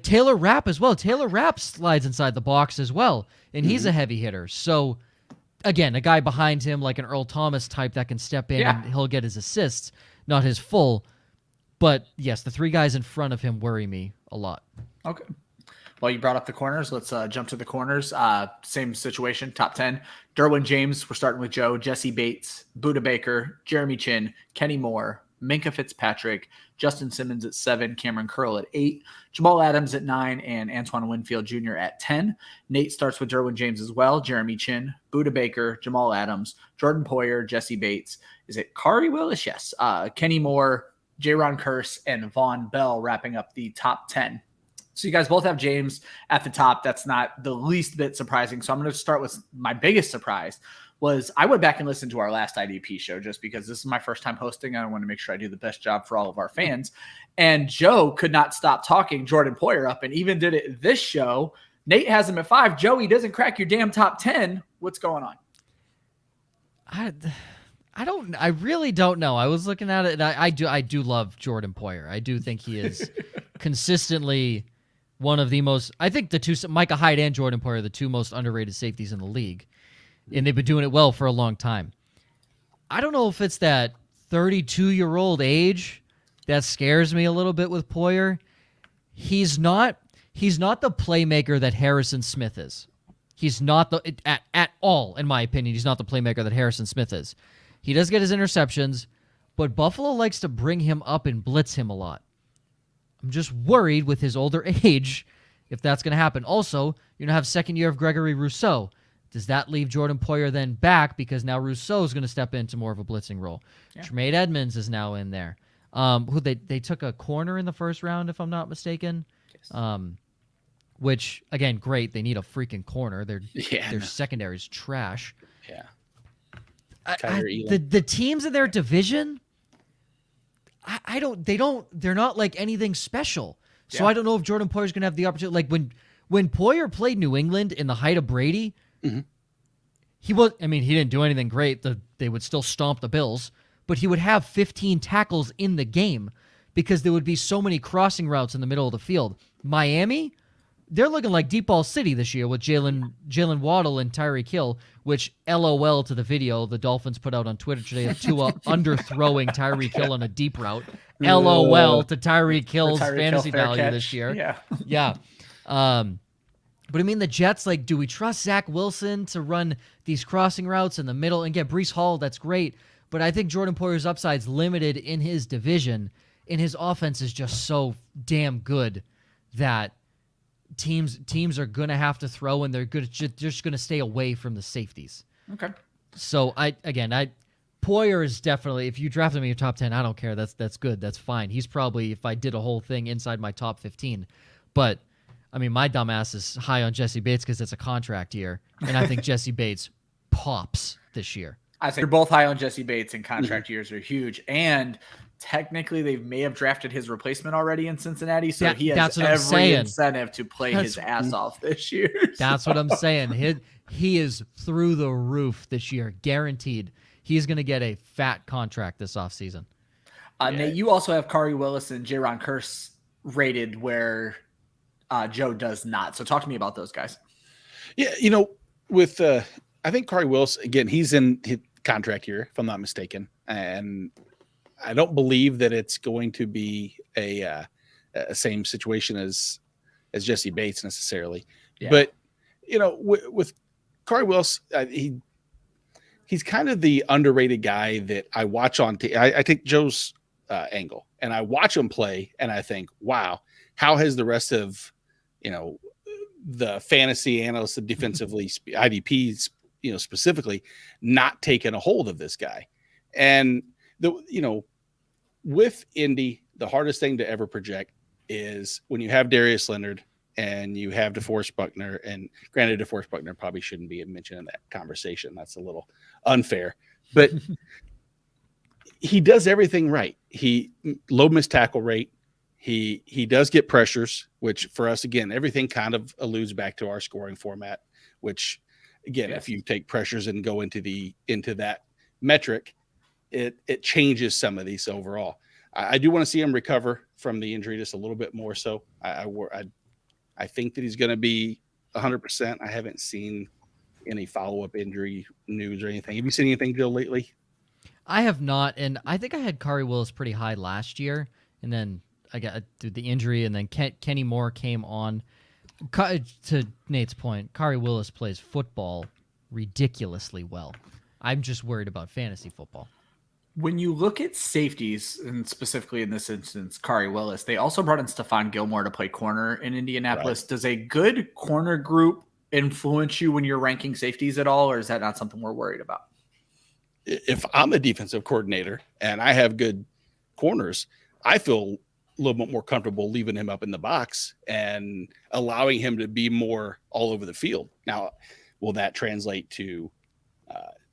Taylor Rapp as well. Taylor Rapp slides inside the box as well, and he's a heavy hitter. So again, a guy behind him like an Earl Thomas type that can step in and he'll get his assists, not his full. But yes, the 3 guys in front of him worry me a lot. Okay. Well, you brought up the corners. Let's jump to the corners. Same situation, top 10. Derwin James, we're starting with Joe. Jesse Bates, Budda Baker, Jeremy Chin, Kenny Moore, Minka Fitzpatrick, Justin Simmons at 7, Cameron Curl at 8, Jamal Adams at 9, and Antoine Winfield Jr. at 10. Nate starts with Derwin James as well. Jeremy Chin, Budda Baker, Jamal Adams, Jordan Poyer, Jesse Bates. Is it Kari Willis? Yes. Kenny Moore, Jaron Kearse, and Von Bell wrapping up the top 10. So you guys both have James at the top. That's not the least bit surprising. So I'm going to start with my biggest surprise. was I went back and listened to our last IDP show just because this is my first time hosting. I want to make sure I do the best job for all of our fans. And Joe could not stop talking Jordan Poyer up and even did it this show. Nate has him at 5. Joey doesn't crack your damn top 10. What's going on? I really don't know. I was looking at it, and I do love Jordan Poyer. I do think he is consistently one of the most. I think the two, Micah Hyde and Jordan Poyer, are the two most underrated safeties in the league, and they've been doing it well for a long time. I don't know if it's that 32-year-old age that scares me a little bit with Poyer. He's not the playmaker that Harrison Smith is. He's not at all, in my opinion. He's not the playmaker that Harrison Smith is. He does get his interceptions, but Buffalo likes to bring him up and blitz him a lot. I'm just worried with his older age if that's going to happen. Also, you're going to have second year of Gregory Rousseau. Does that leave Jordan Poyer then back because now Rousseau is going to step into more of a blitzing role? Yeah. Tremaine Edmonds is now in there. Who they took a corner in the first round, if I'm not mistaken. Yes. Which, again, great. They need a freaking corner. Their secondary is trash. Yeah. The teams in their division, they're not like anything special. So I don't know if Jordan Poyer's going to have the opportunity. Like when Poyer played New England in the height of Brady, he didn't do anything great. They would still stomp the Bills, but he would have 15 tackles in the game because there would be so many crossing routes in the middle of the field. Miami, they're looking like Deep Ball City this year with Jalen Waddle and Tyreek Hill, which LOL to the video the Dolphins put out on Twitter today of Tua underthrowing Tyreek Hill on a deep route. LOL to Tyreek Hill's fantasy value this year. Yeah. But I mean, the Jets, like, do we trust Zach Wilson to run these crossing routes in the middle and get Breece Hall? That's great. But I think Jordan Poyer's upside's limited in his division, and his offense is just so damn good that teams are going to have to throw, and they're just going to stay away from the safeties. Okay. So, Poyer is definitely, if you draft him in your top 10, I don't care. That's good. That's fine. He's probably, if I did a whole thing, inside my top 15. But, I mean, my dumbass is high on Jesse Bates because it's a contract year, and I think Jesse Bates pops this year. I think you're both high on Jesse Bates, and contract years are huge. And technically, they may have drafted his replacement already in Cincinnati, so he has every incentive to play his ass off this year. That's what I'm saying. He is through the roof this year, guaranteed. He's going to get a fat contract this offseason. Nate, you also have Kari Willis and Jaron Kearse rated where Joe does not. So talk to me about those guys. Yeah, with I think Kari Willis, again, he's in his contract year, if I'm not mistaken, and I don't believe that it's going to be a same situation as Jesse Bates necessarily. Yeah. But with Kari Willis, he's kind of the underrated guy that I watch on. I take Joe's angle, and I watch him play, and I think, wow, how has the rest of the fantasy analysts and defensively IDPs, specifically, not taken a hold of this guy? And with Indy, the hardest thing to ever project is when you have Darius Leonard and you have DeForest Buckner, and granted, DeForest Buckner probably shouldn't be mentioned in that conversation. That's a little unfair, but he does everything right. He low missed tackle rate. He does get pressures, which for us, again, everything kind of alludes back to our scoring format, which again, if you take pressures and go into that metric, it changes some of these overall. I do want to see him recover from the injury just a little bit more. So I think that he's going to be 100%. I haven't seen any follow-up injury news or anything. Have you seen anything, Joe, lately? I have not, and I think I had Kari Willis pretty high last year, and then I got the injury, and then Kenny Moore came on. To Nate's point, Kari Willis plays football ridiculously well. I'm just worried about fantasy football. When you look at safeties, and specifically in this instance, Kari Willis, they also brought in Stephon Gilmore to play corner in Indianapolis. Right. Does a good corner group influence you when you're ranking safeties at all, or is that not something we're worried about? If I'm a defensive coordinator and I have good corners, I feel a little bit more comfortable leaving him up in the box and allowing him to be more all over the field. Now, will that translate to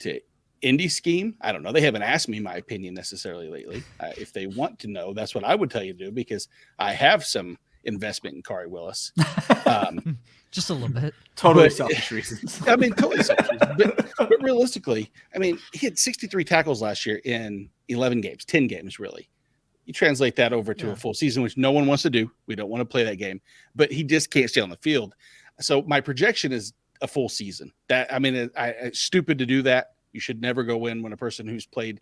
To Indy scheme, I don't know. They haven't asked me my opinion necessarily lately. If they want to know, that's what I would tell you to do, because I have some investment in Kari Willis. Just a little bit. Totally selfish reasons. I mean, totally selfish reasons. But realistically, I mean, he had 63 tackles last year in 11 games, 10 games, really. You translate that over to a full season, which no one wants to do. We don't want to play that game, but he just can't stay on the field. So my projection is a full season. That, I mean, it's stupid to do that. You should never go in when a person who's played,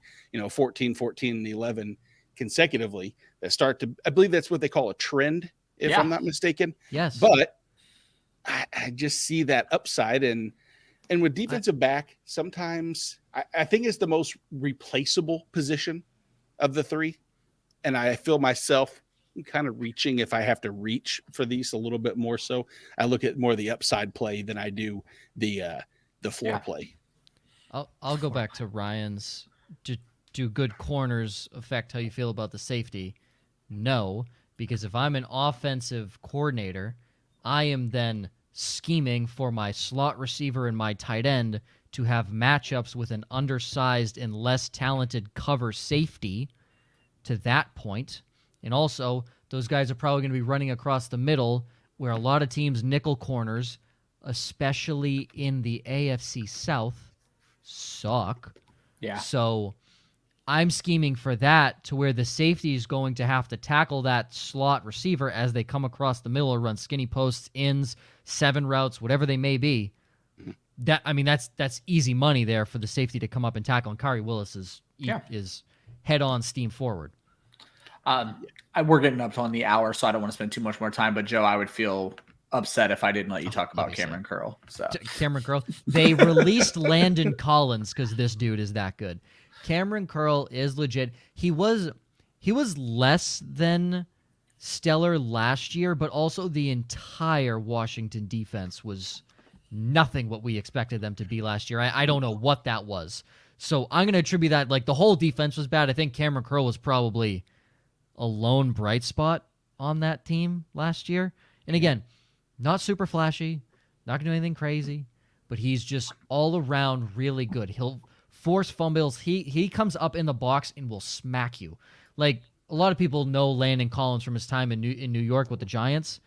14, and 11 consecutively that start to, I believe that's what they call a trend, if I'm not mistaken. Yes. But I just see that upside, and with defensive back, sometimes I think it's the most replaceable position of the three. And I feel myself kind of reaching, if I have to reach for these a little bit more. So I look at more the upside play than I do the floor play. I'll go back to Ryan's. Do good corners affect how you feel about the safety? No, because if I'm an offensive coordinator, I am then scheming for my slot receiver and my tight end to have matchups with an undersized and less talented cover safety to that point. And also, those guys are probably going to be running across the middle, where a lot of teams' nickel corners, especially in the AFC South, suck. Yeah. So I'm scheming for that, to where the safety is going to have to tackle that slot receiver as they come across the middle or run skinny posts, ins, 7 routes, whatever they may be. That's easy money there for the safety to come up and tackle. And Kari Willis is head on steam forward. We're getting up on the hour, so I don't want to spend too much more time. But Joe, I would feel upset if I didn't let you talk about Cameron Curl. So Cameron Curl, they released Landon Collins because this dude is that good. Cameron Curl is legit. He was less than stellar last year, but also the entire Washington defense was nothing what we expected them to be last year. I don't know what that was. So I'm going to attribute that, like, the whole defense was bad. I think Cameron Curl was probably a lone bright spot on that team last year. And again, not super flashy, not going to do anything crazy, but he's just all around really good. He'll force fumbles. He comes up in the box and will smack you. Like, a lot of people know Landon Collins from his time in New York with the Giants.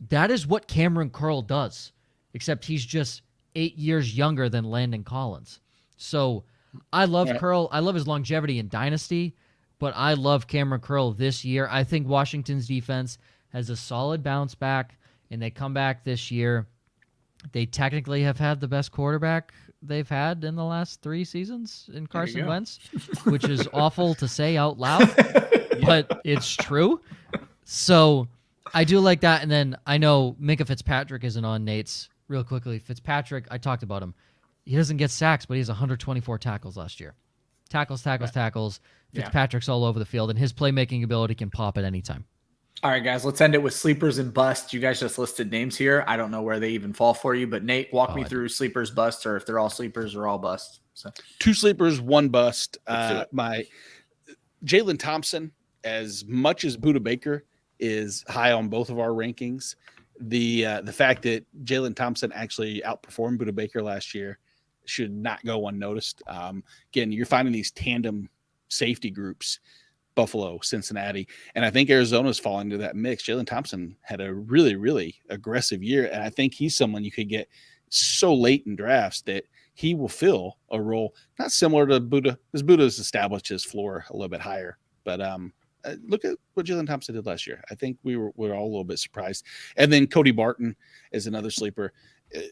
That is what Cameron Curl does, except he's just 8 years younger than Landon Collins. So I love Curl. I love his longevity in Dynasty, but I love Cameron Curl this year. I think Washington's defense has a solid bounce back, and they come back this year. They technically have had the best quarterback they've had in the last 3 seasons in Carson Wentz, which is awful to say out loud, but it's true. So I do like that. And then I know Micah Fitzpatrick isn't on Nate's. Real quickly, Fitzpatrick, I talked about him. He doesn't get sacks, but he has 124 tackles last year. Tackles. Fitzpatrick's all over the field, and his playmaking ability can pop at any time. All right, guys, let's end it with sleepers and busts. You guys just listed names here. I don't know where they even fall for you, but Nate, walk me through sleepers, busts, or if they're all sleepers or all busts. So 2 sleepers, 1 bust. My Jalen Thompson, as much as Budda Baker is high on both of our rankings, the fact that Jalen Thompson actually outperformed Budda Baker last year should not go unnoticed. Again, you're finding these tandem safety groups, Buffalo, Cincinnati, and I think Arizona's falling into that mix. Jalen Thompson had a really, really aggressive year, and I think he's someone you could get so late in drafts that he will fill a role not similar to Budda, because Budda's established his floor a little bit higher. But look at what Jalen Thompson did last year. I think we were all a little bit surprised. And then Cody Barton is another sleeper.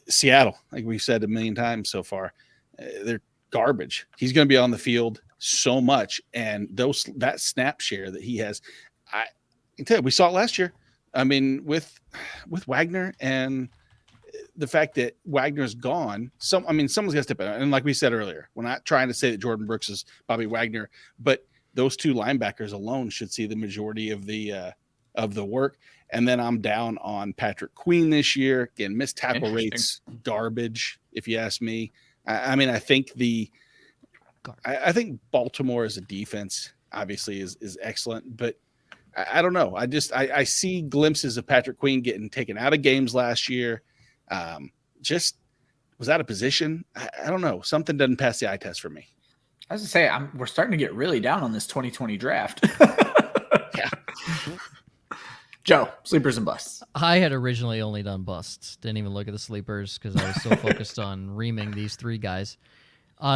Seattle, like we've said a million times so far, they're garbage. He's going to be on the field so much, and that snap share that he has, I can tell you, we saw it last year. I mean, with Wagner, and the fact that Wagner's gone, someone's got to step in. And like we said earlier, we're not trying to say that Jordan Brooks is Bobby Wagner, but those 2 linebackers alone should see the majority of the work. And then I'm down on Patrick Queen this year. Again, missed tackle rates, garbage, if you ask me. I think I think Baltimore as a defense obviously is excellent, but I don't know. I see glimpses of Patrick Queen getting taken out of games last year. Just was out of position. I don't know. Something doesn't pass the eye test for me. I was to say, we're starting to get really down on this 2020 draft. Yeah. Joe, sleepers and busts. I had originally only done busts. Didn't even look at the sleepers because I was so focused on reaming these three guys.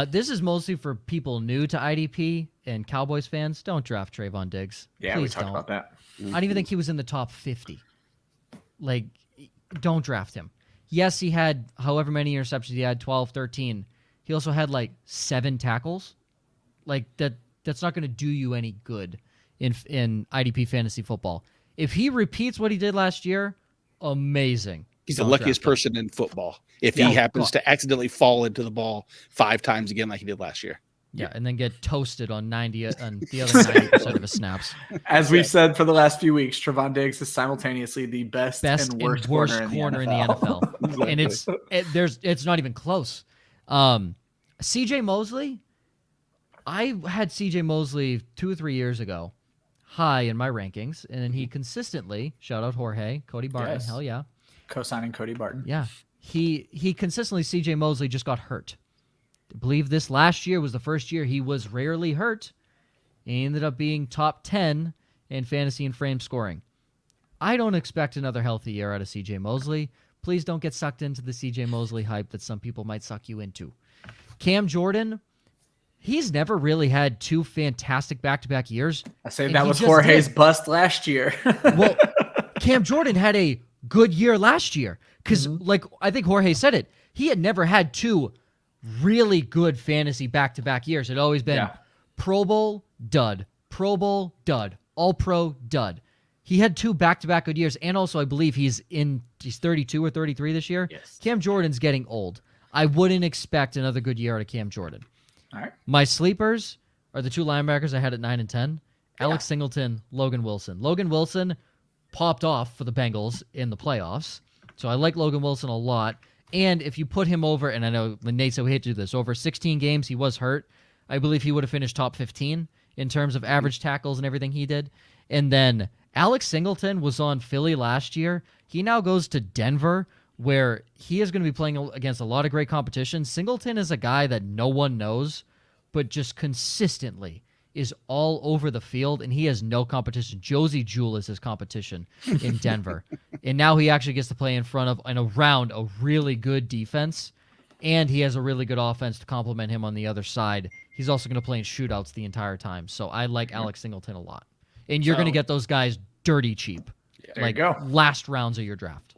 This is mostly for people new to IDP and Cowboys fans. Don't draft Trayvon Diggs. Yeah, Please we talked don't. about that. I don't even think he was in the top 50. Like, don't draft him. Yes, he had however many interceptions he had, 12, 13. He also had like 7 tackles. Like that's not going to do you any good in IDP fantasy football. If he repeats what he did last year, amazing. He's the luckiest person in football if he happens to accidentally fall into the ball 5 times again like he did last year. Yeah, and then get toasted on the other 90% of his snaps. As we've said for the last few weeks, Trayvon Diggs is simultaneously the best and worst corner in the NFL. Exactly. And it's not even close. CJ Mosley, I had CJ Mosley 2 or 3 years ago high in my rankings, and then he consistently, shout out Jorge, Cody Barton, hell yeah. Co-signing Cody Barton. Yeah. He consistently, CJ Mosley just got hurt. I believe this last year was the first year he was rarely hurt. He ended up being top 10 in fantasy and frame scoring. I don't expect another healthy year out of CJ Mosley. Please don't get sucked into the CJ Mosley hype that some people might suck you into. Cam Jordan, he's never really had 2 fantastic back-to-back years. I say that was Jorge's bust last year. Well, Cam Jordan had a good year last year because, like I think Jorge said it, he had never had 2 really good fantasy back-to-back years. It had always been Pro Bowl, dud, Pro Bowl, dud, All-Pro, dud. He had 2 back-to-back good years, and also I believe he's 32 or 33 this year. Yes. Cam Jordan's getting old. I wouldn't expect another good year out of Cam Jordan. All right. My sleepers are the 2 linebackers I had at 9 and 10. Alex Singleton, Logan Wilson. Logan Wilson popped off for the Bengals in the playoffs, so I like Logan Wilson a lot. And if you put him over, and I know Nate said we hate to do this, over 16 games he was hurt, I believe he would have finished top 15 in terms of average tackles and everything he did. And then Alex Singleton was on Philly last year. He now goes to Denver, where he is going to be playing against a lot of great competition. Singleton is a guy that no one knows, but just consistently is all over the field, and he has no competition. Josie Jewell is his competition in Denver. And now he actually gets to play in front of and around a really good defense, and he has a really good offense to complement him on the other side. He's also going to play in shootouts the entire time. So I like Alex Singleton a lot. And you're going to get those guys dirty cheap. There you go. Last rounds of your draft.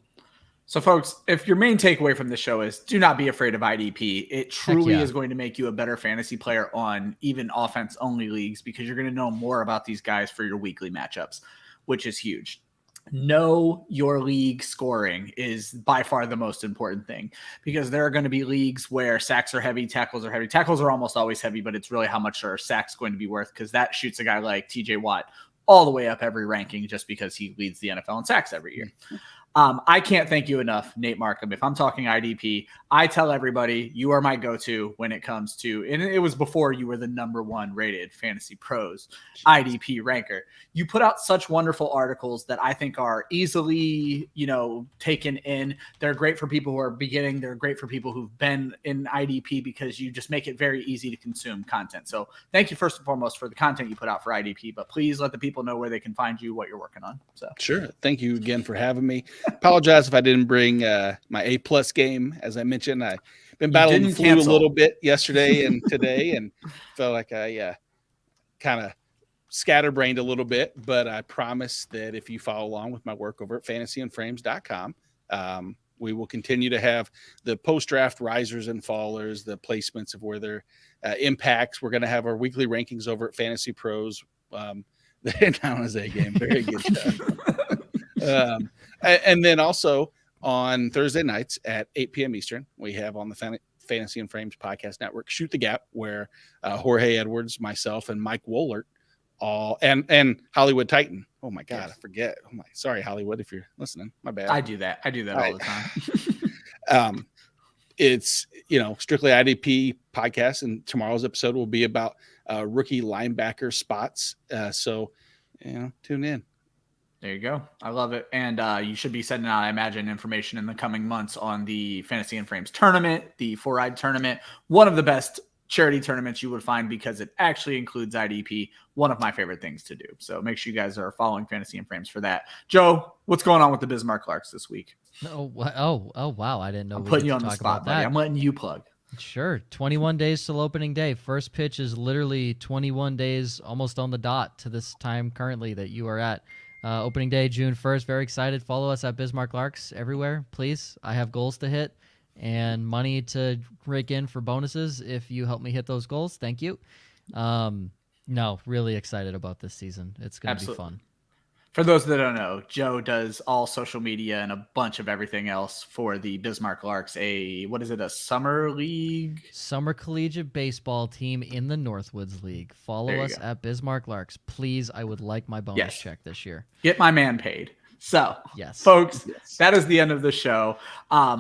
So, folks, if your main takeaway from the show is do not be afraid of IDP, it truly is going to make you a better fantasy player on even offense-only leagues because you're going to know more about these guys for your weekly matchups, which is huge. Know your league scoring is by far the most important thing because there are going to be leagues where sacks are heavy, tackles are heavy. Tackles are almost always heavy, but it's really how much are sacks going to be worth because that shoots a guy like TJ Watt all the way up every ranking just because he leads the NFL in sacks every year. I can't thank you enough, Nate Marcum. If I'm talking IDP, I tell everybody you are my go-to when it comes to, and it was before you were the #1 rated Fantasy Pros IDP ranker. You put out such wonderful articles that I think are easily, taken in. They're great for people who are beginning. They're great for people who've been in IDP because you just make it very easy to consume content. So thank you first and foremost for the content you put out for IDP, but please let the people know where they can find you, what you're working on. So sure. Thank you again for having me. Apologize if I didn't bring my A+ game. As I mentioned, I've been battling the flu a little bit yesterday and today, and felt like I kind of scatterbrained a little bit. But I promise that if you follow along with my work over at fantasyandframes.com, we will continue to have the post-draft risers and fallers, the placements of where their impacts. We're going to have our weekly rankings over at Fantasy Pros. The San Jose game, very good job. And then also on Thursday nights at 8 p.m. Eastern, we have on the Fantasy and Frames podcast network, Shoot the Gap, where Jorge Edwards, myself, and Mike Wohlert and Hollywood Titan. Oh my God, I forget. Sorry, Hollywood, if you're listening. My bad. I do that all the time. It's, strictly IDP podcast, and tomorrow's episode will be about rookie linebacker spots. So tune in. There you go. I love it. And you should be sending out, I imagine, information in the coming months on the Fantasy and Frames tournament, the 4-Eyed tournament, one of the best charity tournaments you would find because it actually includes IDP, one of my favorite things to do. So make sure you guys are following Fantasy and Frames for that. Joe, what's going on with the Bismarck Larks this week? Oh, wow. I didn't know. I'm putting you on the spot, buddy. I'm letting you plug. Sure. 21 days till opening day. First pitch is literally 21 days almost on the dot to this time currently that you are at. Opening day, June 1st. Very excited. Follow us at Bismarck Larks everywhere, please. I have goals to hit and money to rake in for bonuses if you help me hit those goals. Thank you. No, really excited about this season. It's going to be fun. For those that don't know, Joe does all social media and a bunch of everything else for the Bismarck Larks. A summer league? Summer collegiate baseball team in the Northwoods League. Follow us at Bismarck Larks. Please, I would like my bonus check this year. Get my man paid. So, yes, folks, that is the end of the show.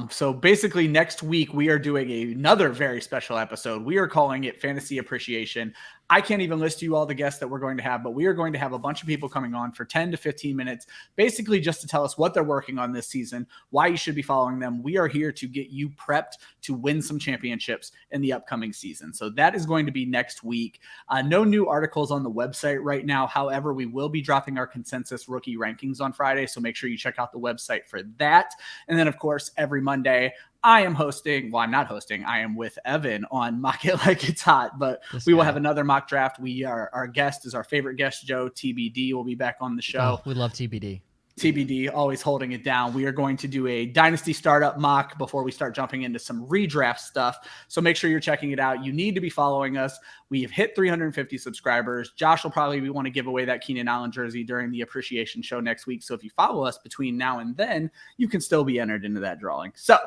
So basically next week we are doing another very special episode. We are calling it Fantasy Appreciation. I can't even list you all the guests that we're going to have, but we are going to have a bunch of people coming on for 10 to 15 minutes, basically just to tell us what they're working on this season, why you should be following them. We are here to get you prepped to win some championships in the upcoming season. So that is going to be next week. No new articles on the website right now. However, we will be dropping our consensus rookie rankings on Friday. So make sure you check out the website for that. And then, of course, every Monday, I am hosting. Well, I'm not hosting. I am with Evan on Mock It Like It's Hot, but we will have another mock draft. Our guest is our favorite guest, Joe. TBD will be back on the show. Oh, we love TBD. TBD, always holding it down. We are going to do a dynasty startup mock before we start jumping into some redraft stuff. So make sure you're checking it out. You need to be following us. We have hit 350 subscribers. Josh will probably want to give away that Keenan Allen jersey during the appreciation show next week. So if you follow us between now and then, you can still be entered into that drawing. So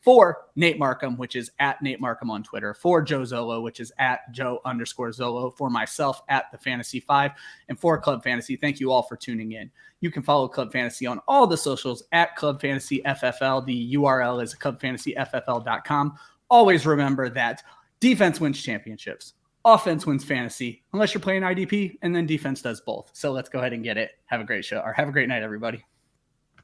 for Nate Marcum, which is at Nate Marcum on Twitter, for Joe Zolo, which is at Joe_Zolo, for myself at The Fantasy 5, and for Club Fantasy, thank you all for tuning in. You can follow Club Fantasy on all the socials at Club Fantasy FFL. The URL is clubfantasyffl.com. Always remember that defense wins championships. Offense wins fantasy, unless you're playing IDP, and then defense does both. So let's go ahead and get it. Have a great show, or have a great night, everybody.